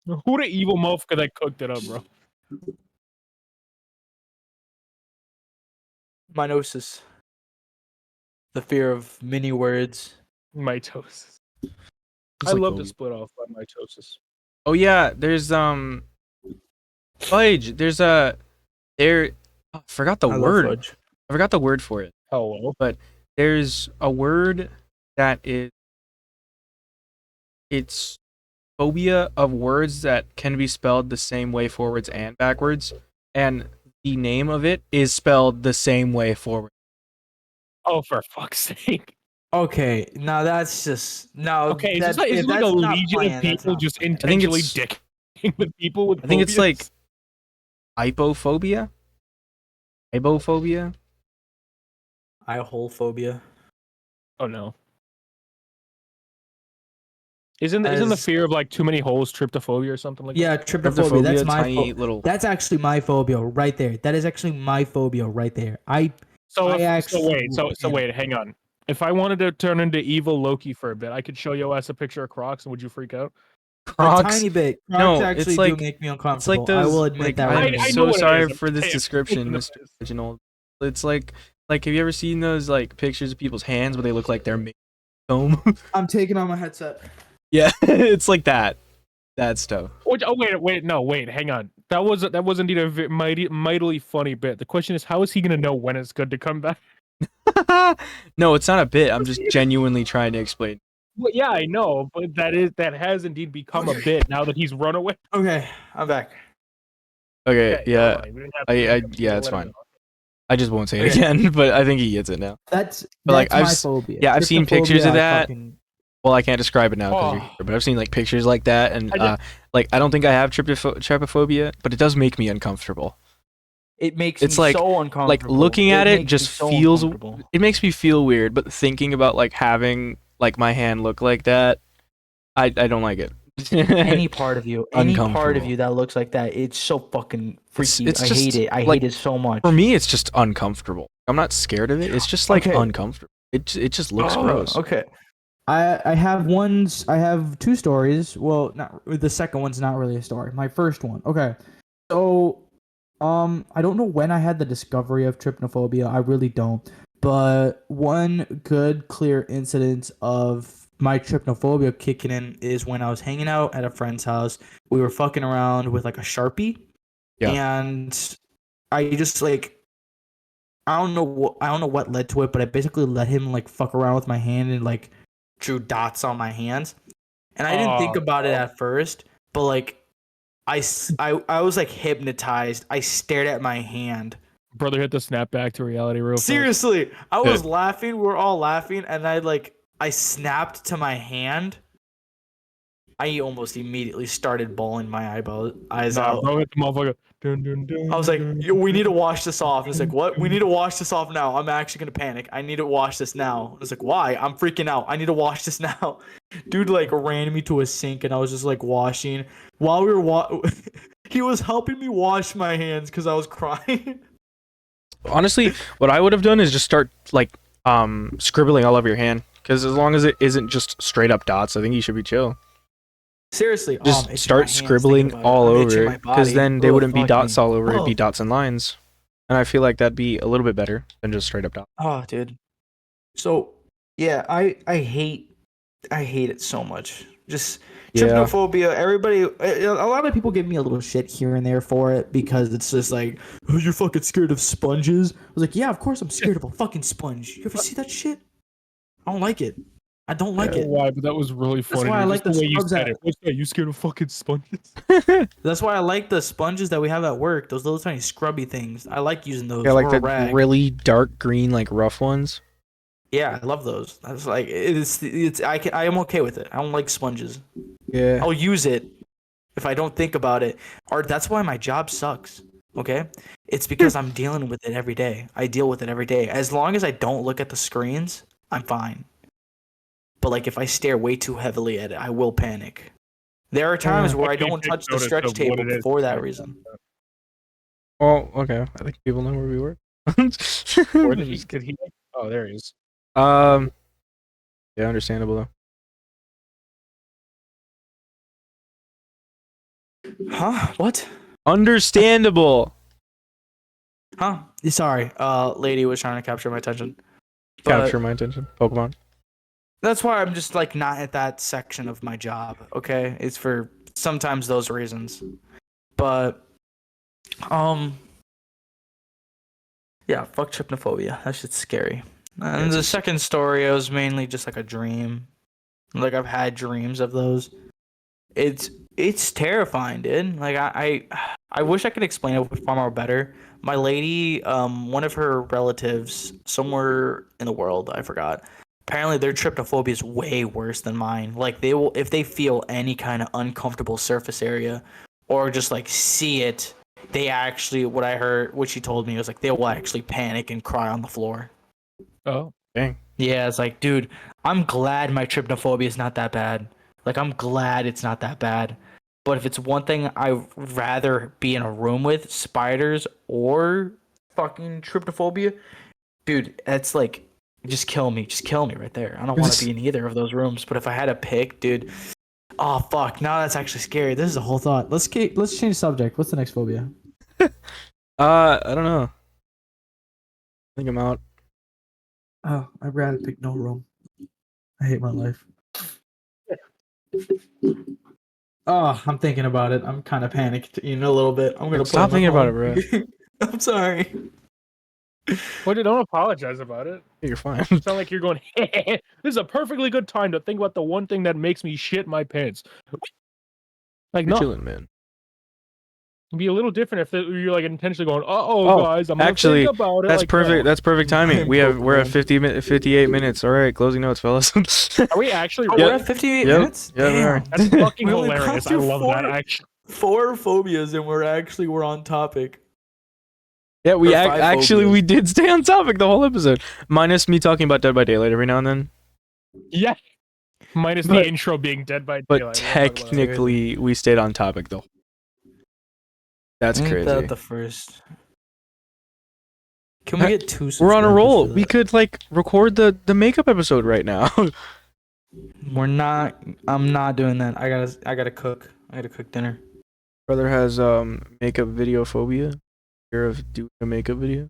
Who the evil motherfucker that cooked it up, bro? Mitosis. The fear of many words. Mitosis. Just I like love the- to split off by mitosis. Oh yeah, there's fudge. There's a there. I forgot the I love word. fudge. I forgot the word for it. Hello. There's a word that it's phobia of words that can be spelled the same way forwards and backwards, and the name of it is spelled the same way forward. Oh, for fuck's sake. Okay, now that's just no. Okay, that, is this if like a that's not legion planned, of that's people not just planned. intentionally it's- dicking with people with I think it's like phobias? hypophobia. Hypophobia. eye hole phobia. Oh no. Isn't the As- fear of like too many holes tryptophobia or something like Yeah, that? trypophobia. That's my tiny little. That's actually my phobia right there. That is actually my phobia right there. So I if, so actually wait, so panic. wait, hang on. If I wanted to turn into evil Loki for a bit, I could show your ass a picture of Crocs, and would you freak out? A Crocs. tiny bit. Crocs No, it's actually like- do make me It's uncomfortable. like those. I will admit like, that. I'm right I now. know so what it sorry is. I'm for this saying- description, I know Mr. what it is. Reginald. It's like have you ever seen those like pictures of people's hands where they look like they're made of foam? I'm taking on my headset. Yeah, it's like that. That stuff. Oh wait, hang on. That was indeed a mightily funny bit. The question is, how is he gonna know when it's good to come back? No, it's not a bit. I'm just genuinely trying to explain. Well, yeah, I know, but that has indeed become a bit now that he's run away. Okay, I'm back. Okay, Okay, never yeah. mind. We didn't have I to- yeah, let it's it fine. go. I just won't say it Okay. again, but I think he gets it now. That's But, like, that's I've my s- phobia. yeah, I've seen pictures Trypophobia, of I that. fucking- Well, I can't describe it now because you're Oh. here, but I've seen like pictures like that, and I like I don't think I have trypophobia, but it does make me uncomfortable. It makes It's me like- so uncomfortable. Like looking at it makes me just so feels. uncomfortable. It makes me feel weird, but thinking about like having like my hand look like that, I don't like it. Any part of you, any part of Uncomfortable. you that looks like that, it's so fucking freaky. It's I just, hate it. I like, hate it so much. For me, it's just uncomfortable. I'm not scared of it. It's just like Okay. uncomfortable. It just looks Oh, gross. Okay. I have two stories. Well, not the second one's not really a story. My first one. Okay. So I don't know when I had the discovery of trypnophobia. I really don't. But one good clear incident of my trypnophobia kicking in is when I was hanging out at a friend's house. We were fucking around with like a Sharpie. Yeah. And I just like I don't know what led to it, but I basically let him like fuck around with my hand and like drew dots on my hands, and I didn't think about it at first, but like I was like hypnotized. I stared at my hand. Brother hit the snap back to reality real fast. Seriously, I was laughing. We're all laughing, and I snapped to my hand. I almost immediately started bawling my eyes out. Bro hit the motherfucker. Dun, dun, dun, I was like, dun, "Yo, we need to wash this off." It's like, what? We need to wash this off now. I'm actually gonna panic. I need to wash this now. It's like, why? I'm freaking out. I need to wash this now. Dude, like, ran me to a sink, and I was just like washing. While we were he was helping me wash my hands because I was crying. Honestly, what I would have done is just start like scribbling all over your hand, because as long as it isn't just straight up dots, I think you should be chill. Seriously, Just itching my start hands scribbling thinking about all I'm itching over my it, because body. then they Oh, wouldn't be fuck dots me. all over. It'd be Oh. dots and lines, and I feel like that'd be a little bit better than just straight up dots. Oh, dude. So yeah, I hate it so much. Just Yeah. tryptophobia. Everybody, a lot of people give me a little shit here and there for it because it's just like, oh, you're fucking scared of sponges. I was like, yeah, of course I'm scared of a fucking sponge. You ever see that shit? I don't like it. I don't like it. Why? But that was really funny. why I like Just the way you scrubs said that- it. What's that? You scared of fucking sponges? That's why I like the sponges that we have at work. Those little tiny scrubby things. I like using those. Yeah, like or a the rag. really dark green, like rough ones. Yeah, I love those. That's like I am okay with it. I don't like sponges. Yeah. I'll use it if I don't think about it. Or that's why my job sucks. Okay? It's because I'm dealing with it every day. I deal with it every day. As long as I don't look at the screens, I'm fine. But like if I stare way too heavily at it, I will panic. There are times where I can't don't take touch the notice stretch of what table it is. for that reason. Oh, okay. I think people know where we were. Where did he? Did he? Oh, there he is. Yeah, understandable though. Huh? What? Understandable. Huh? Sorry. Lady was trying to capture my attention. But Capture my attention. Pokemon. that's why I'm just like not at that section of my job, okay? It's for sometimes those reasons. But yeah, fuck trypnophobia. That shit's scary. And the second story, it was mainly just like a dream. Like I've had dreams of those. It's terrifying, dude. Like I wish I could explain it far more better. My lady, one of her relatives somewhere in the world, I forgot. Apparently their tryptophobia is way worse than mine. Like they will, if they feel any kind of uncomfortable surface area or just like see it, they actually, what she told me was like they will actually panic and cry on the floor. Oh, Dang. Yeah, it's like, dude, I'm glad my tryptophobia is not that bad. Like, I'm glad it's not that bad. But if it's one thing I'd rather be in a room with, spiders or fucking tryptophobia, dude, that's like, just kill me. Just kill me right there. I don't want to be in either of those rooms. But if I had to pick, dude, oh, fuck. Now that's actually scary. This is a whole thought. Let's change subject. What's the next phobia? I don't know. I think I'm out. Oh, I'd rather pick no room. I hate my life. Oh, I'm thinking about it. I'm kind of panicked in a little bit. I'm gonna Stop play my thinking about it, phone. bro. I'm sorry. well, don't apologize about it. You're fine. You sound like you're going. This is a perfectly good time to think about the one thing that makes me shit my pants. Like You're no, chilling, man. it'd be a little different if you're like intentionally going. Oh, Guys, I'm gonna actually, think about it. That's like, perfect. That's perfect timing. We're at 58 minutes. All right, closing notes, fellas. Are we actually? Oh, really? we're at 58 Yep. minutes? Yeah, we are. Damn. That's fucking We only got hilarious. I through love that. 4 Actually, 4 phobias and we're on topic. Yeah, we Or 5 actually phobias. we did stay on topic the whole episode, minus me talking about Dead by Daylight every now and then. yeah. Minus But- the intro being Dead by But Daylight. We'll talk about that. technically, we stayed on topic though. That's Ain't crazy. that the first? Can we get 2 We're on a subscribers roll. for We that? could like record the makeup episode right now. We're not. I'm not doing that. I gotta cook. I gotta cook dinner. Brother has makeup video phobia. Fear of doing a makeup video.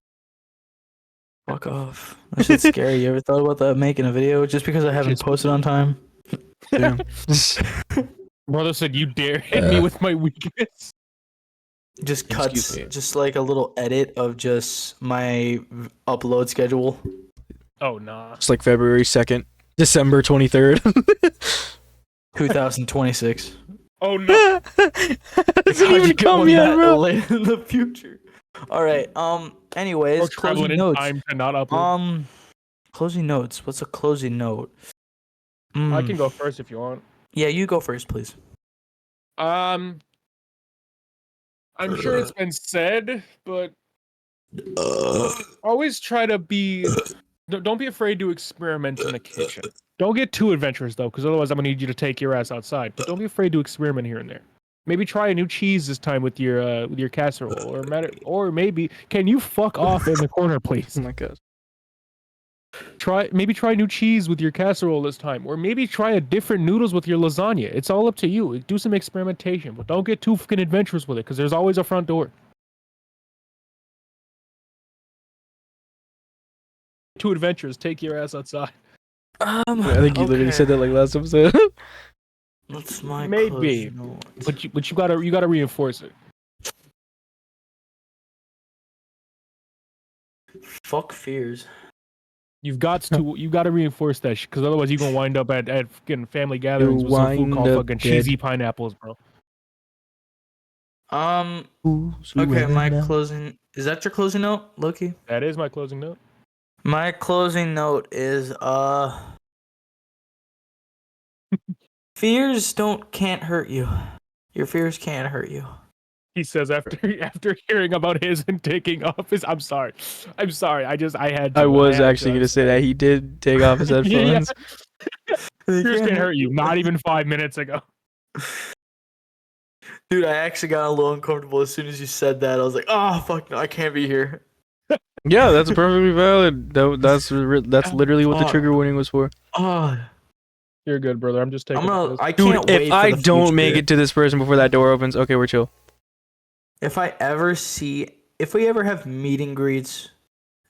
Fuck off. That shit's scary. You ever thought about that making a video just because I haven't Just- posted on time? Damn. Brother said, "You dare hit me with my weakness." Just Excuse cuts, me. just like a little edit of just my upload schedule. Oh nah. It's like February 2nd, December 23rd. 2026. Oh no. It's How'd you even get come one yet, that bro. late in the future? All right. Anyways, Or traveling closing in notes. time to not upload. Closing notes. What's a closing note? I can go first if you want. Yeah, you go first, please. I'm sure it's been said, but always try to be. Don't be afraid to experiment in the kitchen. Don't get too adventurous though, because otherwise I'm gonna need you to take your ass outside. But don't be afraid to experiment here and there. Maybe try a new cheese this time with your casserole, or maybe can you fuck off in the corner, please? Oh my god. Maybe try new cheese with your casserole this time, or maybe try a different noodles with your lasagna. It's all up to you. Do some experimentation, but don't get too fucking adventurous with it, because there's always a front door. Too adventurous, take your ass outside. I think you literally said that like last episode. That's my Maybe, closing note. but you gotta reinforce it. Fuck fears. You got to reinforce that shit, because otherwise you're gonna wind up at fucking family gatherings with some food wind called up fucking dead. cheesy pineapples, bro. Okay, my closing. Is that your closing note, Loki? That is my closing note. My closing note is fears can't hurt you. Your fears can't hurt you. He says after hearing about his and taking off his. I'm sorry. I had to. I was had actually I'm gonna say sorry. that he did take off his headphones. Fears can't hurt you. Not even 5 minutes ago. Dude, I actually got a little uncomfortable as soon as you said that. I was like, oh fuck no, I can't be here. Yeah, that's perfectly valid. That's literally what the trigger warning was for. Oh, You're good, brother. I'm just taking. I Dude, can't wait if for I the don't make future. it to this person before that door opens, okay, we're chill. If we ever have meet and greets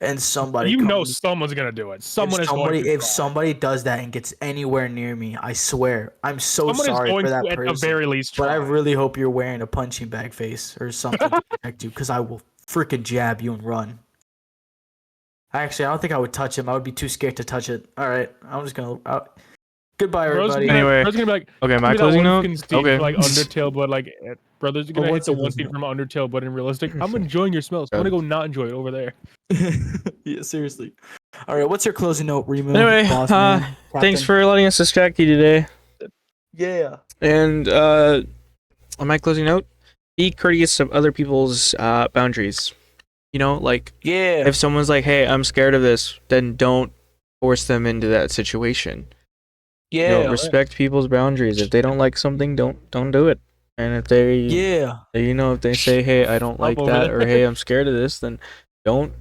and somebody You know comes, someone's gonna do it. Someone is going to. if try. somebody does that and gets anywhere near me, I swear, I'm so Someone is sorry going for that to, at person. the very least, But I try. really hope you're wearing a punching bag face or something to protect you, because I will freaking jab you and run. Actually, I don't think I would touch him. I would be too scared to touch it. All right, I'm just gonna. Goodbye, everybody. Anyway, bro's gonna be like, okay, my be that closing one note. fucking scene Okay. from, like Undertale, but like brothers are gonna hit what's the your one closing scene note? from Undertale, but in realistic. I'm enjoying your smells. I'm gonna go not enjoy it over there. Yeah, seriously. All right, what's your closing note, Remo? Anyway, Boss man, thanks captain? for letting us distract you today. Yeah. And on my closing note, be courteous of other people's boundaries. You know, like Yeah. if someone's like, "Hey, I'm scared of this," then don't force them into that situation. You know, respect people's boundaries. If they don't like something, don't do it. And if they, if they say, "Hey, I don't like over that," there. or "Hey, I'm scared of this," then don't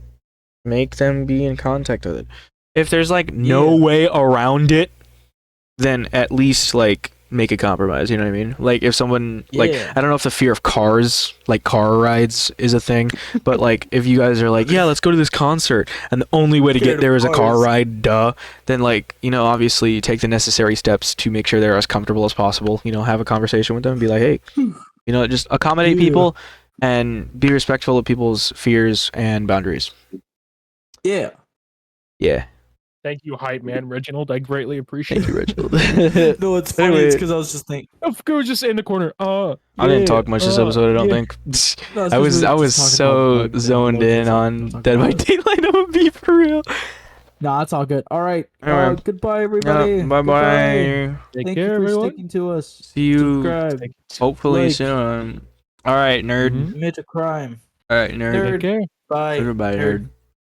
make them be in contact with it. If there's like no way around it, then at least like make a compromise. You know what I mean? Like if someone like, I don't know if the fear of cars, like car rides, is a thing, but like if you guys are like, yeah, let's go to this concert, and the only way to get there is a car ride, then like, you know, obviously you take the necessary steps to make sure they're as comfortable as possible. You know, have a conversation with them and be like, hey, you know, just accommodate people and be respectful of people's fears and boundaries. Yeah. Thank you, hype man, Reginald. I greatly appreciate Thank you, Reginald. No, it's funny. Anyway. It's because I was just thinking. it. We were just in the corner. I didn't talk much this episode, I don't think. No, I was so zoned in on Dead by Daylight. I'm gonna be for real. Nah, it's all good. All right. Anyway. Goodbye, everybody. Bye Goodbye. bye. Take Thank care, you for everyone. sticking to us. See you Subscribe. hopefully Like. soon. All right, nerd. Mhm. Commit a crime. All right, nerd. Take care. Bye. Goodbye, nerd. nerd.